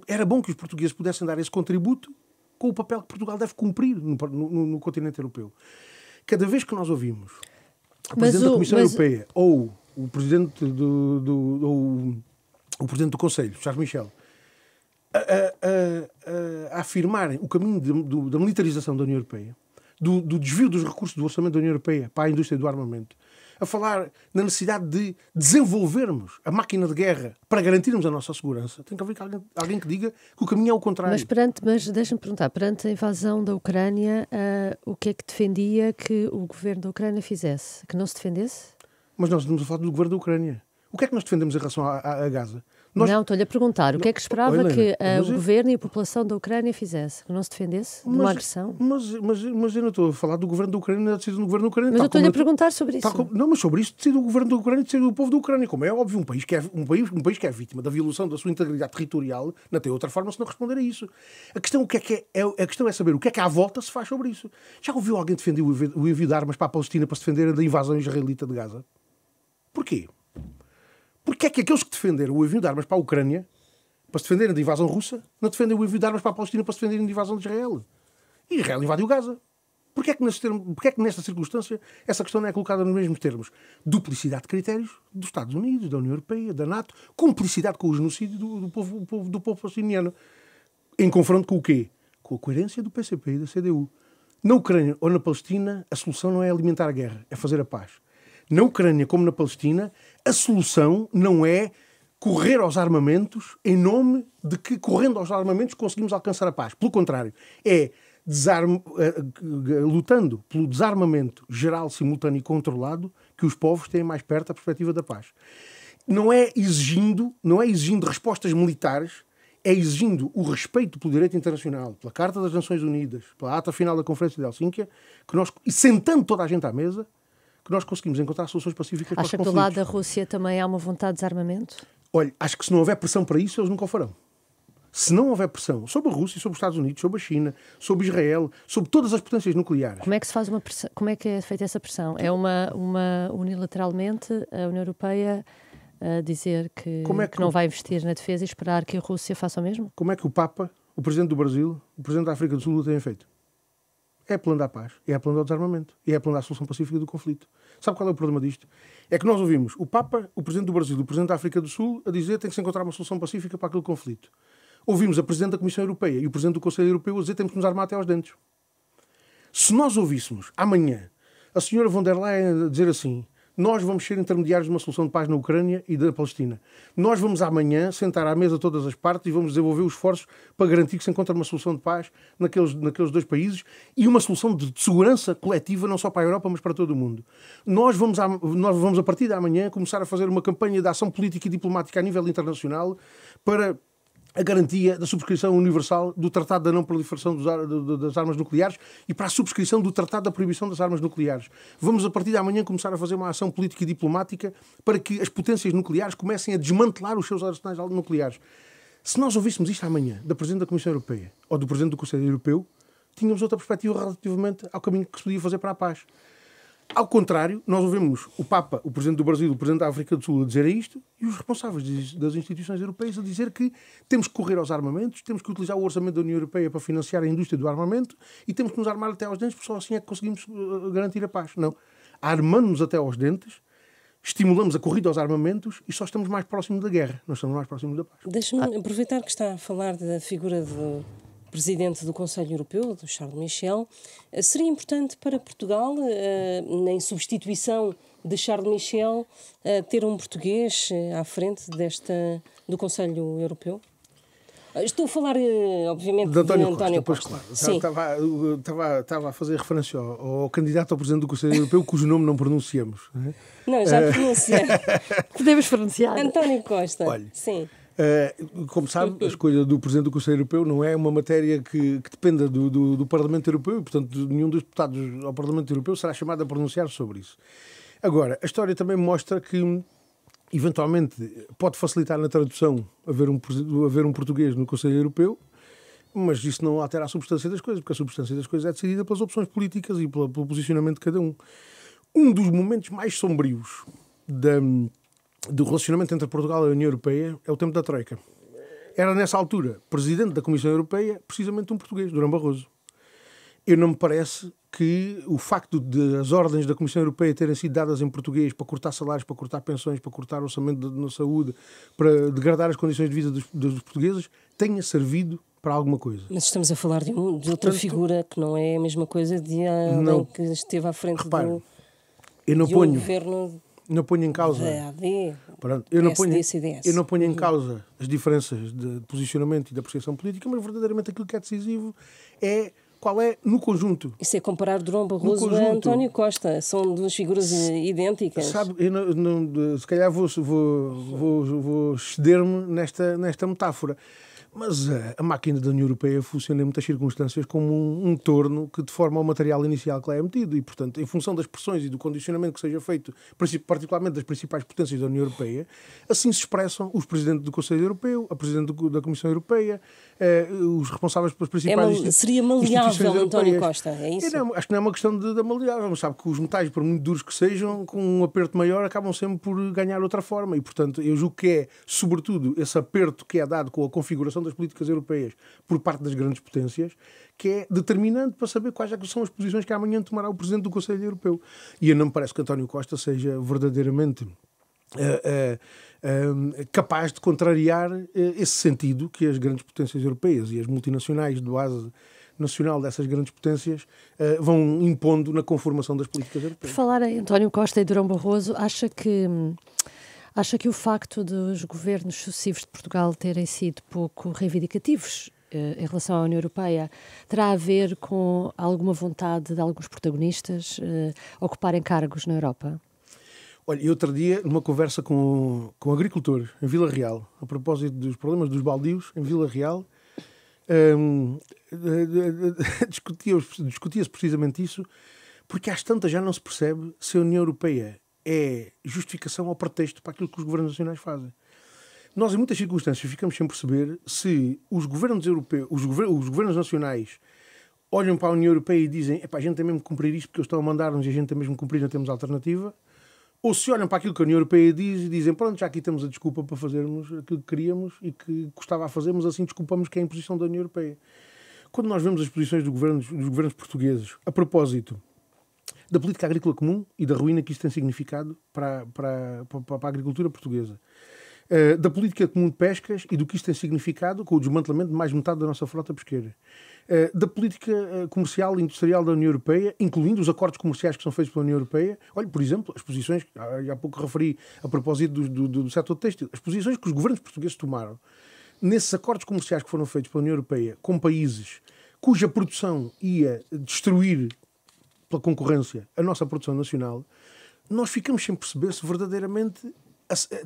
era bom que os portugueses pudessem dar esse contributo com o papel que Portugal deve cumprir no continente europeu. Cada vez que nós ouvimos o Presidente da Comissão Europeia ou o Presidente o Presidente do Conselho, Charles Michel, a afirmarem o caminho da militarização da União Europeia, do desvio dos recursos do orçamento da União Europeia para a indústria do armamento, a falar na necessidade de desenvolvermos a máquina de guerra para garantirmos a nossa segurança, tem que haver alguém que diga que o caminho é o contrário. Mas deixa-me perguntar, perante a invasão da Ucrânia, o que é que defendia que o governo da Ucrânia fizesse? Que não se defendesse? Mas nós estamos a falar do governo da Ucrânia. O que é que nós defendemos em relação a Gaza? Não, estou-lhe a perguntar. O que é que esperava que o governo e a população da Ucrânia fizesse? Que não se defendesse de uma agressão? Mas eu não estou a falar do governo da Ucrânia, da decisão do governo da Ucrânia. Mas eu estou-lhe a perguntar sobre isso. Não, mas sobre isso decide o governo da Ucrânia e decide o povo da Ucrânia. Como é óbvio, um país que é vítima da violação da sua integridade territorial não tem outra forma se não responder a isso. A questão é saber o que é que à volta se faz sobre isso. Já ouviu alguém defender o envio de armas para a Palestina para se defender da invasão israelita de Gaza? Porquê? Porque é que aqueles que defenderam o envio de armas para a Ucrânia para se defenderem da invasão russa não defendem o envio de armas para a Palestina para se defenderem da invasão de Israel? E Israel invadiu Gaza. Porquê é que nesta circunstância essa questão não é colocada nos mesmos termos? Duplicidade de critérios dos Estados Unidos, da União Europeia, da NATO, cumplicidade com o genocídio do povo palestiniano. Em confronto com o quê? Com a coerência do PCP e da CDU. Na Ucrânia ou na Palestina, a solução não é alimentar a guerra, é fazer a paz. Na Ucrânia como na Palestina, a solução não é correr aos armamentos em nome de que, correndo aos armamentos, conseguimos alcançar a paz. Pelo contrário, é lutando pelo desarmamento geral, simultâneo e controlado que os povos têm mais perto a perspectiva da paz. Não é exigindo respostas militares, é exigindo o respeito pelo direito internacional, pela Carta das Nações Unidas, pela ata final da Conferência de Helsínquia, e sentando toda a gente à mesa, que nós conseguimos encontrar soluções pacíficas para os conflitos. Acha que do lado da Rússia também há uma vontade de desarmamento? Olha, acho que se não houver pressão para isso, eles nunca o farão. Se não houver pressão sobre a Rússia, sobre os Estados Unidos, sobre a China, sobre Israel, sobre todas as potências nucleares... Como é que se faz uma pressão? Como é que é feita essa pressão? É uma unilateralmente a União Europeia a dizer que não vai investir na defesa e esperar que a Rússia faça o mesmo? Como é que o Papa, o Presidente do Brasil, o Presidente da África do Sul o têm feito? É plano da paz, é plano do desarmamento, é plano da solução pacífica do conflito. Sabe qual é o problema disto? É que nós ouvimos o Papa, o Presidente do Brasil e o Presidente da África do Sul a dizer que tem que se encontrar uma solução pacífica para aquele conflito. Ouvimos a Presidente da Comissão Europeia e o Presidente do Conselho Europeu a dizer que temos que nos armar até aos dentes. Se nós ouvíssemos amanhã a senhora von der Leyen a dizer assim: nós vamos ser intermediários de uma solução de paz na Ucrânia e da Palestina. Nós vamos amanhã sentar à mesa todas as partes e vamos desenvolver os esforços para garantir que se encontre uma solução de paz naqueles dois países e uma solução de segurança coletiva não só para a Europa, mas para todo o mundo. Nós vamos a partir de amanhã começar a fazer uma campanha de ação política e diplomática a nível internacional para a garantia da subscrição universal do Tratado da Não Proliferação das Armas Nucleares e para a subscrição do Tratado da Proibição das Armas Nucleares. Vamos, a partir de amanhã, começar a fazer uma ação política e diplomática para que as potências nucleares comecem a desmantelar os seus arsenais nucleares. Se nós ouvíssemos isto amanhã da Presidente da Comissão Europeia ou do Presidente do Conselho Europeu, tínhamos outra perspectiva relativamente ao caminho que se podia fazer para a paz. Ao contrário, nós ouvimos o Papa, o Presidente do Brasil e o Presidente da África do Sul a dizer isto e os responsáveis das instituições europeias a dizer que temos que correr aos armamentos, temos que utilizar o orçamento da União Europeia para financiar a indústria do armamento e temos que nos armar até aos dentes porque só assim é que conseguimos garantir a paz. Não. Armando-nos até aos dentes, estimulamos a corrida aos armamentos e só estamos mais próximos da guerra. Nós estamos mais próximos da paz. Deixa-me aproveitar que está a falar da figura do Presidente do Conselho Europeu, do Charles Michel. Seria importante para Portugal, em substituição de Charles Michel, ter um português à frente do Conselho Europeu? Estou a falar, obviamente, de António Costa. Costa. Claro. Estava a fazer referência ao candidato ao Presidente do Conselho Europeu, cujo nome não pronunciamos. Não, já pronunciei. Podemos pronunciar. António Costa. Olha, sim. Como sabe, a escolha do Presidente do Conselho Europeu não é uma matéria que dependa do Parlamento Europeu e, portanto, nenhum dos deputados ao Parlamento Europeu será chamado a pronunciar sobre isso. Agora, a história também mostra que, eventualmente, pode facilitar na tradução haver um português no Conselho Europeu, mas isso não altera a substância das coisas, porque a substância das coisas é decidida pelas opções políticas e pelo posicionamento de cada um. Um dos momentos mais sombrios do relacionamento entre Portugal e a União Europeia é o tempo da Troika. Era, nessa altura, Presidente da Comissão Europeia, precisamente um português, Durão Barroso. Eu não me parece que o facto de as ordens da Comissão Europeia terem sido dadas em português para cortar salários, para cortar pensões, para cortar orçamento na saúde, para degradar as condições de vida dos portugueses, tenha servido para alguma coisa. Mas estamos a falar de outra figura que não é a mesma coisa de alguém que esteve à frente eu não de ponho, um governo não ponho em causa. da AD, Pronto, CDS. eu não ponho em causa as diferenças de posicionamento e de apreciação política, mas verdadeiramente aquilo que é decisivo é qual é, no conjunto. Isso é comparar Durão Barroso a António Costa. São duas figuras idênticas. Sabe, eu se calhar vou ceder-me nesta metáfora. Mas a máquina da União Europeia funciona em muitas circunstâncias como um torno que deforma o material inicial que lá é metido e, portanto, em função das pressões e do condicionamento que seja feito, particularmente das principais potências da União Europeia, assim se expressam os presidentes do Conselho Europeu, a presidente da Comissão Europeia, os responsáveis pelas principais seria maleável António Costa, é isso? Acho que não é uma questão de maleável, mas sabe que os metais, por muito duros que sejam, com um aperto maior, acabam sempre por ganhar outra forma e, portanto, eu julgo que é, sobretudo, esse aperto que é dado com a configuração das políticas europeias por parte das grandes potências, que é determinante para saber quais são as posições que amanhã tomará o Presidente do Conselho Europeu. E não me parece que António Costa seja verdadeiramente capaz de contrariar esse sentido que as grandes potências europeias e as multinacionais do base nacional dessas grandes potências vão impondo na conformação das políticas europeias. Por falar em António Costa e Durão Barroso, acha que o facto dos governos sucessivos de Portugal terem sido pouco reivindicativos em relação à União Europeia terá a ver com alguma vontade de alguns protagonistas ocuparem cargos na Europa? Olha, outro dia, numa conversa com agricultores em Vila Real, a propósito dos problemas dos baldios em Vila Real, discutia-se precisamente isso, porque às tantas já não se percebe se a União Europeia é justificação ou pretexto para aquilo que os governos nacionais fazem. Nós, em muitas circunstâncias, ficamos sem perceber se os governos europeus, os governos nacionais olham para a União Europeia e dizem a gente tem mesmo que cumprir isto porque eles estão a mandar-nos e a gente tem mesmo que cumprir, não temos alternativa, ou se olham para aquilo que a União Europeia diz e dizem pronto, já aqui temos a desculpa para fazermos aquilo que queríamos e que custava a fazermos, assim desculpamos que é a imposição da União Europeia. Quando nós vemos as posições dos governos portugueses a propósito da política agrícola comum e da ruína que isso tem significado para a agricultura portuguesa, da política comum de pescas e do que isso tem significado com o desmantelamento de mais de metade da nossa frota pesqueira, da política comercial e industrial da União Europeia, incluindo os acordos comerciais que são feitos pela União Europeia. Olha, por exemplo, as posições, há pouco referi a propósito do setor têxtil, as posições que os governos portugueses tomaram nesses acordos comerciais que foram feitos pela União Europeia com países cuja produção ia destruir pela concorrência a nossa produção nacional, nós ficamos sem perceber se verdadeiramente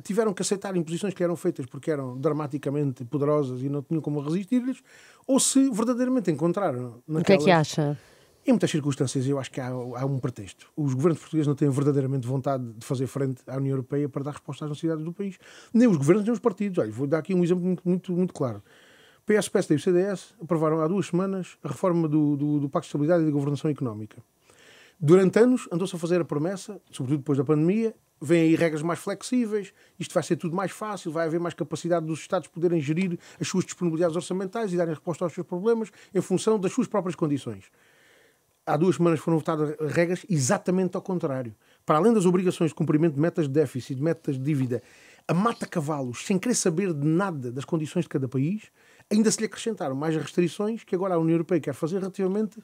tiveram que aceitar imposições que eram feitas porque eram dramaticamente poderosas e não tinham como resistir-lhes, ou se verdadeiramente encontraram naquelas... O que é que acha? Em muitas circunstâncias eu acho que há um pretexto. Os governos portugueses não têm verdadeiramente vontade de fazer frente à União Europeia para dar resposta às necessidades do país. Nem os governos, nem os partidos. Olha, vou dar aqui um exemplo muito claro. PS, PSD e o CDS aprovaram há 2 semanas a reforma do Pacto de Estabilidade e de Governação Económica. Durante anos andou-se a fazer a promessa, sobretudo depois da pandemia, vêm aí regras mais flexíveis, isto vai ser tudo mais fácil, vai haver mais capacidade dos Estados poderem gerir as suas disponibilidades orçamentais e darem resposta aos seus problemas em função das suas próprias condições. Há 2 semanas foram votadas regras exatamente ao contrário. Para além das obrigações de cumprimento de metas de déficit, de metas de dívida, a mata-cavalos, sem querer saber de nada das condições de cada país, ainda se lhe acrescentaram mais restrições que agora a União Europeia quer fazer relativamente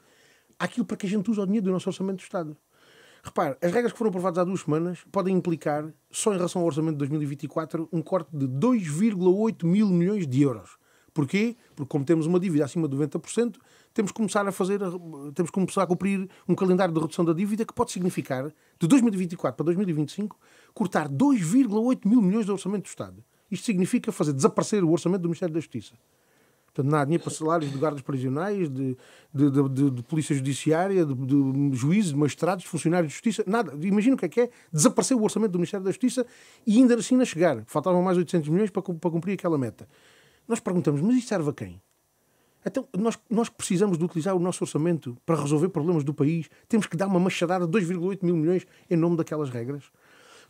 àquilo para que a gente usa o dinheiro do nosso orçamento do Estado. Repare, as regras que foram aprovadas há 2 semanas podem implicar, só em relação ao orçamento de 2024, um corte de 2,8 mil milhões de euros. Porquê? Porque como temos uma dívida acima de 90%, temos que começar a cumprir um calendário de redução da dívida que pode significar, de 2024 para 2025, cortar 2,8 mil milhões do orçamento do Estado. Isto significa fazer desaparecer o orçamento do Ministério da Justiça. Portanto, não há dinheiro para salários de guardas prisionais, de polícia judiciária, de juízes, de magistrados, de funcionários de justiça, nada. Imagina o que é desaparecer o orçamento do Ministério da Justiça e ainda assim a chegar. Faltavam mais 800 milhões para cumprir aquela meta. Nós perguntamos, mas isto serve a quem? Então, nós que precisamos de utilizar o nosso orçamento para resolver problemas do país, temos que dar uma machadada de 2,8 mil milhões em nome daquelas regras.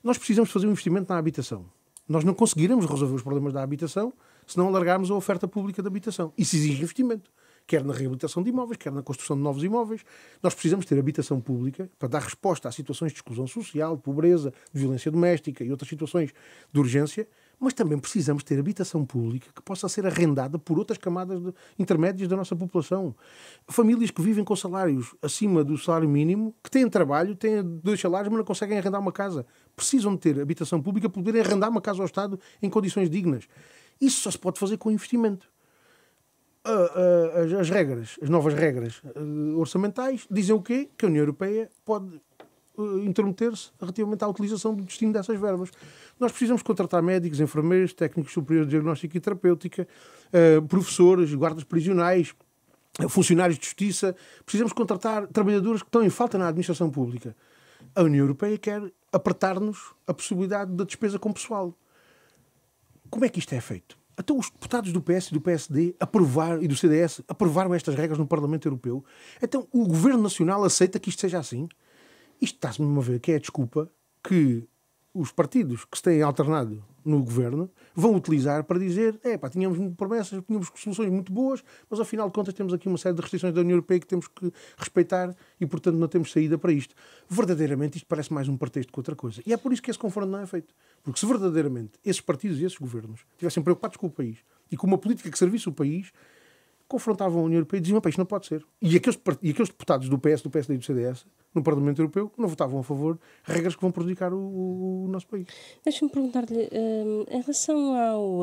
Nós precisamos fazer um investimento na habitação. Nós não conseguiremos resolver os problemas da habitação se não alargarmos a oferta pública de habitação. Isso exige investimento. quer na reabilitação de imóveis, quer na construção de novos imóveis. Nós precisamos ter habitação pública para dar resposta a situações de exclusão social, de pobreza, de violência doméstica e outras situações de urgência, mas também precisamos ter habitação pública que possa ser arrendada por outras camadas intermédias da nossa população. Famílias que vivem com salários acima do salário mínimo, que têm trabalho, têm 2 salários, mas não conseguem arrendar uma casa. Precisam de ter habitação pública para poderem arrendar uma casa ao Estado em condições dignas. Isso só se pode fazer com investimento. As novas regras orçamentais dizem o quê? Que a União Europeia pode intrometer-se relativamente à utilização do destino dessas verbas. Nós precisamos contratar médicos, enfermeiros, técnicos superiores de diagnóstica e terapêutica, professores, guardas prisionais, funcionários de justiça. Precisamos contratar trabalhadores que estão em falta na administração pública. A União Europeia quer apertar-nos a possibilidade da despesa com pessoal. Como é que isto é feito? Então os deputados do PS e do PSD e do CDS aprovaram estas regras no Parlamento Europeu. Então o Governo Nacional aceita que isto seja assim? Isto está-se-me a ver que é a desculpa que os partidos que se têm alternado no governo vão utilizar para dizer tínhamos promessas, tínhamos soluções muito boas, mas ao final de contas temos aqui uma série de restrições da União Europeia que temos que respeitar e, portanto, não temos saída para isto. Verdadeiramente isto parece mais um pretexto que outra coisa. E é por isso que esse confronto não é feito. Porque se verdadeiramente esses partidos e esses governos estivessem preocupados com o país e com uma política que servisse o país, confrontavam a União Europeia e diziam, isto não pode ser. E aqueles deputados do PS, do PSD e do CDS no Parlamento Europeu não votavam a favor de regras que vão prejudicar o nosso país. Deixa-me perguntar-lhe, em relação ao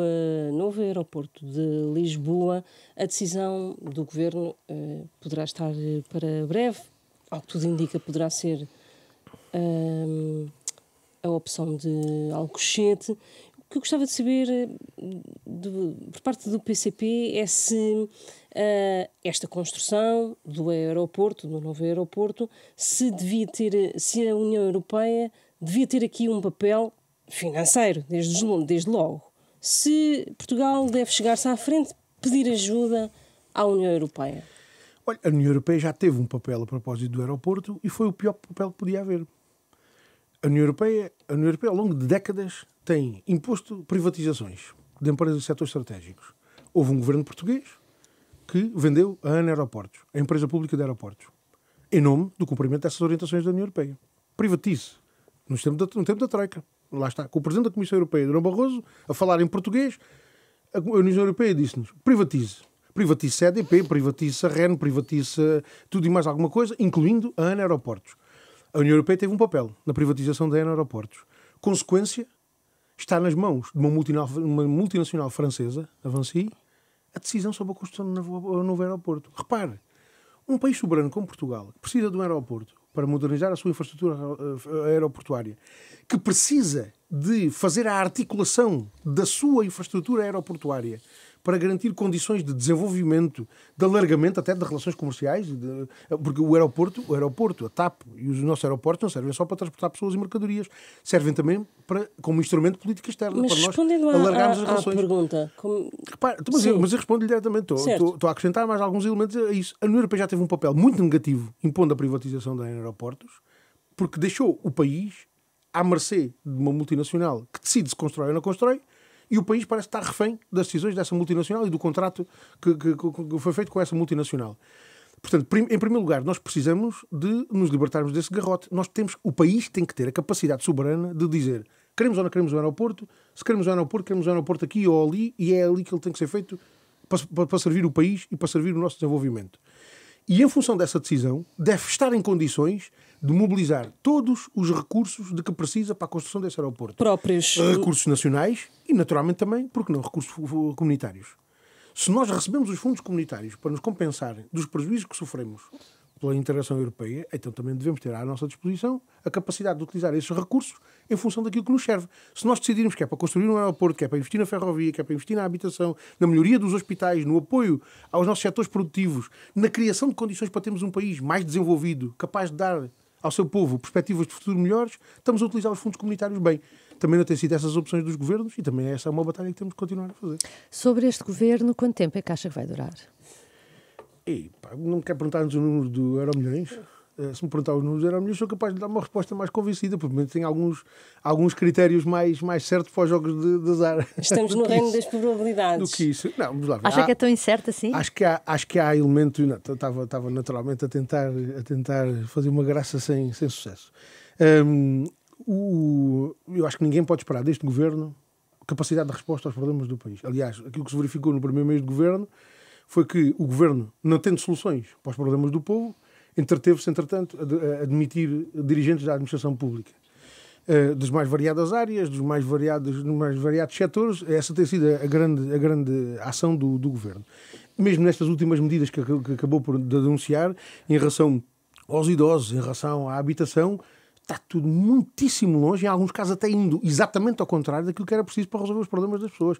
novo aeroporto de Lisboa, a decisão do Governo poderá estar para breve, ao que tudo indica poderá ser a opção de Alcochete. O que eu gostava de saber por parte do PCP é se esta construção do aeroporto, do novo aeroporto, se a União Europeia devia ter aqui um papel financeiro, desde logo. Se Portugal deve chegar-se à frente, pedir ajuda à União Europeia. Olha, a União Europeia já teve um papel a propósito do aeroporto e foi o pior papel que podia haver. A União Europeia, ao longo de décadas, tem imposto privatizações de empresas de setores estratégicos. Houve um governo português que vendeu a ANA Aeroportos, a empresa pública de aeroportos, em nome do cumprimento dessas orientações da União Europeia. Privatize. No tempo da Troika. Lá está. Com o Presidente da Comissão Europeia, Durão Barroso, a falar em português, a União Europeia disse-nos, privatize. Privatize a EDP, privatize a REN, privatize tudo e mais alguma coisa, incluindo a ANA Aeroportos. A União Europeia teve um papel na privatização da ANA Aeroportos. Consequência, está nas mãos de uma multinacional francesa, a Vinci, a decisão sobre a construção do novo aeroporto. Repare, um país soberano como Portugal, que precisa de um aeroporto para modernizar a sua infraestrutura aeroportuária, que precisa de fazer a articulação da sua infraestrutura aeroportuária para garantir condições de desenvolvimento, de alargamento até de relações comerciais, porque o aeroporto, a TAP e os nossos aeroportos não servem só para transportar pessoas e mercadorias, servem também como instrumento de política externa, mas para nós alargarmos as relações. Pergunta, Repare, mas eu respondo-lhe diretamente. Estou a acrescentar mais alguns elementos a isso. A União Europeia já teve um papel muito negativo impondo a privatização da aeroportos, porque deixou o país à mercê de uma multinacional que decide se constrói ou não constrói, e o país parece estar refém das decisões dessa multinacional e do contrato que foi feito com essa multinacional. Portanto, em primeiro lugar, nós precisamos de nos libertarmos desse garrote. O país tem que ter a capacidade soberana de dizer queremos ou não queremos um aeroporto, se queremos um aeroporto aqui ou ali, e é ali que ele tem que ser feito para servir o país e para servir o nosso desenvolvimento. E em função dessa decisão, deve estar em condições de mobilizar todos os recursos de que precisa para a construção desse aeroporto. Próprios. Recursos nacionais e, naturalmente, também, porque não, recursos comunitários. Se nós recebemos os fundos comunitários para nos compensar dos prejuízos que sofremos pela integração europeia, então também devemos ter à nossa disposição a capacidade de utilizar esses recursos em função daquilo que nos serve. Se nós decidirmos que é para construir um aeroporto, que é para investir na ferrovia, que é para investir na habitação, na melhoria dos hospitais, no apoio aos nossos setores produtivos, na criação de condições para termos um país mais desenvolvido, capaz de dar ao seu povo perspectivas de futuro melhores, estamos a utilizar os fundos comunitários bem. Também não têm sido essas opções dos governos e também essa é uma batalha que temos que continuar a fazer. Sobre este governo, quanto tempo é que acha que vai durar? Não quer perguntar-nos o número do Euromilhões? Se me perguntar os números Euromilhões, sou capaz de dar uma resposta mais convencida, porque tem alguns critérios mais certos para os jogos de azar. Estamos no reino das probabilidades. Do que isso. Não, vamos lá ver. Acha que é tão incerto assim? Acho que há elementos... Estava naturalmente a tentar fazer uma graça sem sucesso. Eu acho que ninguém pode esperar deste governo capacidade de resposta aos problemas do país. Aliás, aquilo que se verificou no primeiro mês de governo foi que o governo, não tendo soluções para os problemas do povo, entreteve-se, entretanto, a demitir dirigentes da administração pública. Das mais variadas áreas, dos mais variados setores. Essa tem sido a grande ação do governo. Mesmo nestas últimas medidas que acabou por denunciar, em relação aos idosos, em relação à habitação, está tudo muitíssimo longe, em alguns casos até indo exatamente ao contrário daquilo que era preciso para resolver os problemas das pessoas.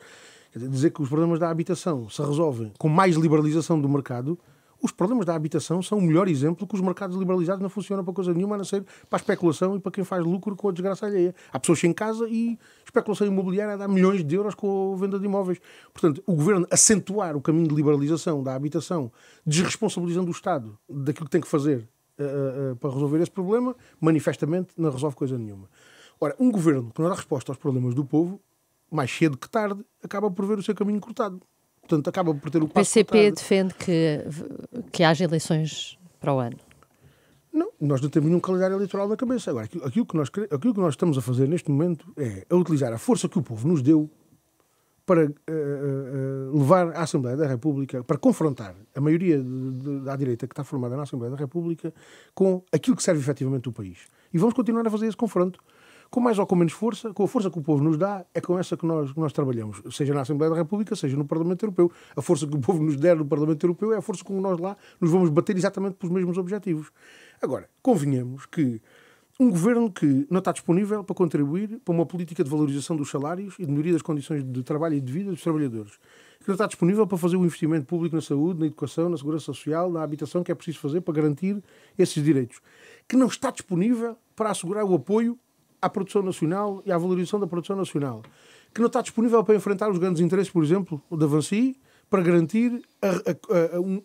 Quer dizer que os problemas da habitação se resolvem com mais liberalização do mercado. Os problemas da habitação são o melhor exemplo que os mercados liberalizados não funcionam para coisa nenhuma, a não ser para a especulação e para quem faz lucro com a desgraça alheia. Há pessoas sem casa e especulação imobiliária dá milhões de euros com a venda de imóveis. Portanto, o governo acentuar o caminho de liberalização da habitação, desresponsabilizando o Estado daquilo que tem que fazer para resolver esse problema, manifestamente não resolve coisa nenhuma. Ora, um governo que não dá resposta aos problemas do povo, mais cedo que tarde, acaba por ver o seu caminho cortado. Portanto, acaba por ter o passo PCP cortado. defende que haja eleições para o ano. Não, nós não temos nenhum calendário eleitoral na cabeça. Agora, aquilo que nós estamos a fazer neste momento é a utilizar a força que o povo nos deu para levar à Assembleia da República, para confrontar a maioria da direita que está formada na Assembleia da República com aquilo que serve efetivamente o país. E vamos continuar a fazer esse confronto. Com mais ou com menos força, com a força que o povo nos dá, é com essa que nós trabalhamos, seja na Assembleia da República, seja no Parlamento Europeu. A força que o povo nos der no Parlamento Europeu é a força com que nós lá nos vamos bater exatamente pelos mesmos objetivos. Agora, convenhamos que um governo que não está disponível para contribuir para uma política de valorização dos salários e de melhoria das condições de trabalho e de vida dos trabalhadores, que não está disponível para fazer o investimento público na saúde, na educação, na segurança social, na habitação que é preciso fazer para garantir esses direitos, que não está disponível para assegurar o apoio à produção nacional e à valorização da produção nacional, que não está disponível para enfrentar os grandes interesses, por exemplo, da Vinci, para garantir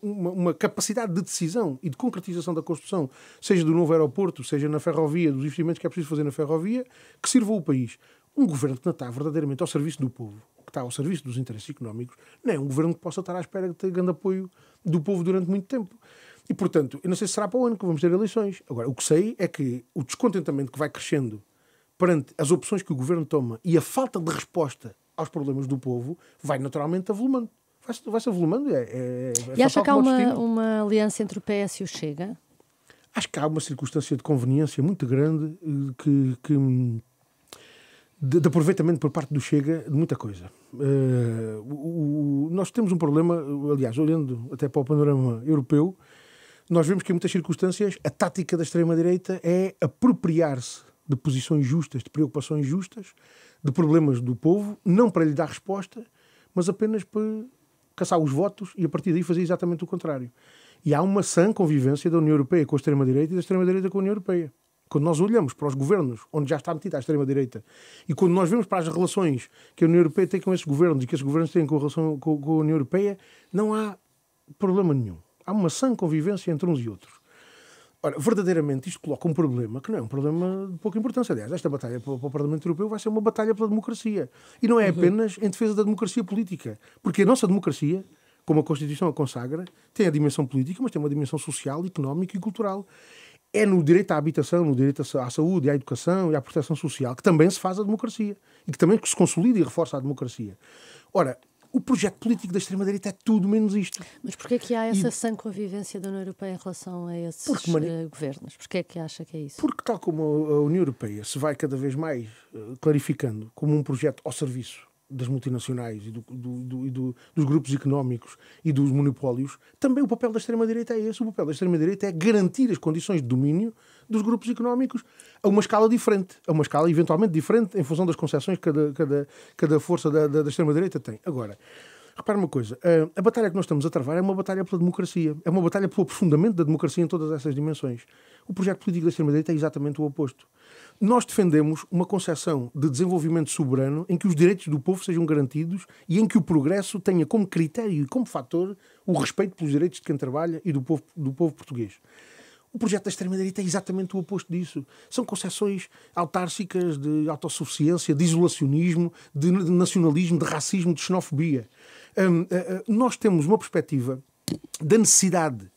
uma capacidade de decisão e de concretização da construção, seja do novo aeroporto, seja na ferrovia, dos investimentos que é preciso fazer na ferrovia, que sirva o país. Um governo que não está verdadeiramente ao serviço do povo, que está ao serviço dos interesses económicos, não é um governo que possa estar à espera de ter grande apoio do povo durante muito tempo. E, portanto, eu não sei se será para o ano que vamos ter eleições. Agora, o que sei é que o descontentamento que vai crescendo perante as opções que o governo toma e a falta de resposta aos problemas do povo vai naturalmente avolumando. Vai-se avolumando. E acha que há uma aliança entre o PS e o Chega? Acho que há uma circunstância de conveniência muito grande de aproveitamento por parte do Chega de muita coisa. Nós temos um problema, aliás, olhando até para o panorama europeu, nós vemos que em muitas circunstâncias a tática da extrema-direita é apropriar-se de posições justas, de preocupações justas, de problemas do povo, não para lhe dar resposta, mas apenas para caçar os votos e a partir daí fazer exatamente o contrário. E há uma sã convivência da União Europeia com a extrema-direita e da extrema-direita com a União Europeia. Quando nós olhamos para os governos onde já está metida a extrema-direita e quando nós vemos para as relações que a União Europeia tem com esses governos e que esses governos têm com a relação com a União Europeia, não há problema nenhum. Há uma sã convivência entre uns e outros. Ora, verdadeiramente isto coloca um problema que não é um problema de pouca importância. Aliás, esta batalha para o Parlamento Europeu vai ser uma batalha pela democracia. E não é apenas em defesa da democracia política. Porque a nossa democracia, como a Constituição a consagra, tem a dimensão política, mas tem uma dimensão social, económica e cultural. É no direito à habitação, no direito à saúde, à educação e à proteção social que também se faz a democracia. E que também se consolida e reforça a democracia. Ora, o projeto político da extrema-direita é tudo menos isto. Mas porquê é que há essa sã convivência da União Europeia em relação a esses governos? Porquê é que acha que é isso? Porque tal como a União Europeia se vai cada vez mais clarificando como um projeto ao serviço das multinacionais e dos grupos económicos e dos monopólios, também o papel da extrema-direita é esse. O papel da extrema-direita é garantir as condições de domínio dos grupos económicos a uma escala diferente, a uma escala eventualmente diferente em função das concessões que cada força da extrema-direita tem. Agora, repare uma coisa, a batalha que nós estamos a travar é uma batalha pela democracia, é uma batalha pelo aprofundamento da democracia em todas essas dimensões. O projeto político da extrema-direita é exatamente o oposto. Nós defendemos uma concepção de desenvolvimento soberano em que os direitos do povo sejam garantidos e em que o progresso tenha como critério e como fator o respeito pelos direitos de quem trabalha e do povo português. O projeto da extrema-direita é exatamente o oposto disso. São concepções autárquicas de autossuficiência, de isolacionismo, de nacionalismo, de racismo, de xenofobia. Nós temos uma perspectiva da necessidade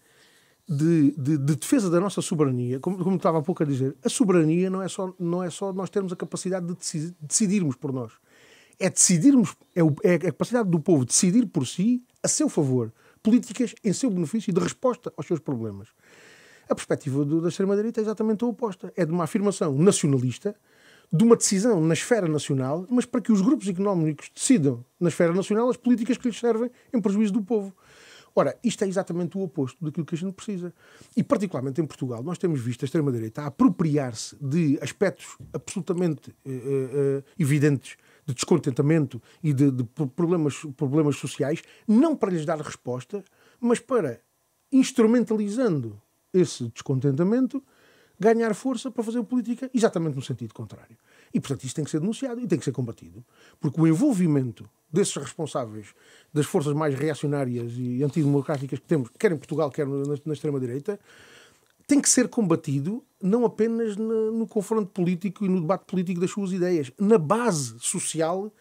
de defesa da nossa soberania, como estava há pouco a dizer. A soberania não é só nós termos a capacidade de decidirmos por nós. É decidirmos, é a capacidade do povo decidir por si, a seu favor, políticas em seu benefício e de resposta aos seus problemas. A perspectiva da extrema-direita é exatamente a oposta. É de uma afirmação nacionalista, de uma decisão na esfera nacional, mas para que os grupos económicos decidam na esfera nacional as políticas que lhes servem em prejuízo do povo. Ora, isto é exatamente o oposto daquilo que a gente precisa. E, particularmente em Portugal, nós temos visto a extrema-direita a apropriar-se de aspectos absolutamente evidentes de descontentamento e de problemas sociais, não para lhes dar resposta, mas para, instrumentalizando esse descontentamento, ganhar força para fazer política exatamente no sentido contrário. E, portanto, isso tem que ser denunciado e tem que ser combatido. Porque o envolvimento desses responsáveis das forças mais reacionárias e antidemocráticas que temos, quer em Portugal, quer na extrema-direita, tem que ser combatido não apenas no confronto político e no debate político das suas ideias, na base social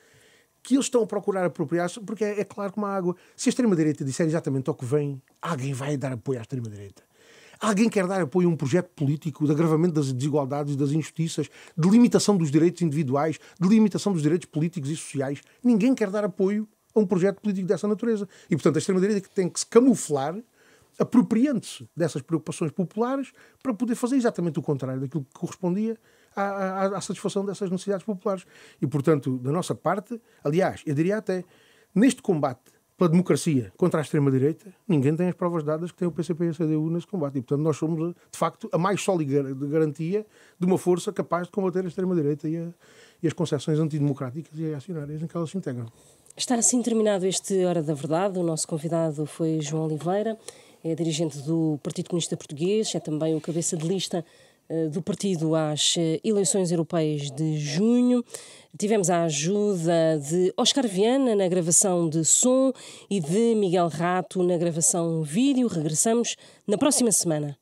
que eles estão a procurar apropriar-se, porque é claro como a água. Se a extrema-direita disser exatamente ao que vem, alguém vai dar apoio à extrema-direita. Alguém quer dar apoio a um projeto político de agravamento das desigualdades, das injustiças, de limitação dos direitos individuais, de limitação dos direitos políticos e sociais. Ninguém quer dar apoio a um projeto político dessa natureza. E, portanto, a extrema-direita tem que se camuflar, apropriando-se dessas preocupações populares para poder fazer exatamente o contrário daquilo que correspondia à satisfação dessas necessidades populares. E, portanto, da nossa parte, aliás, eu diria até, neste combate pela democracia contra a extrema-direita, ninguém tem as provas dadas que tem o PCP e a CDU nesse combate. E, portanto, nós somos, de facto, a mais sólida garantia de uma força capaz de combater a extrema-direita e as concepções antidemocráticas e reacionárias em que elas se integram. Está assim terminado este Hora da Verdade. O nosso convidado foi João Oliveira, é dirigente do Partido Comunista Português, é também o cabeça de lista do partido às eleições europeias de junho. Tivemos a ajuda de Oscar Viana na gravação de som e de Miguel Rato na gravação vídeo. Regressamos na próxima semana.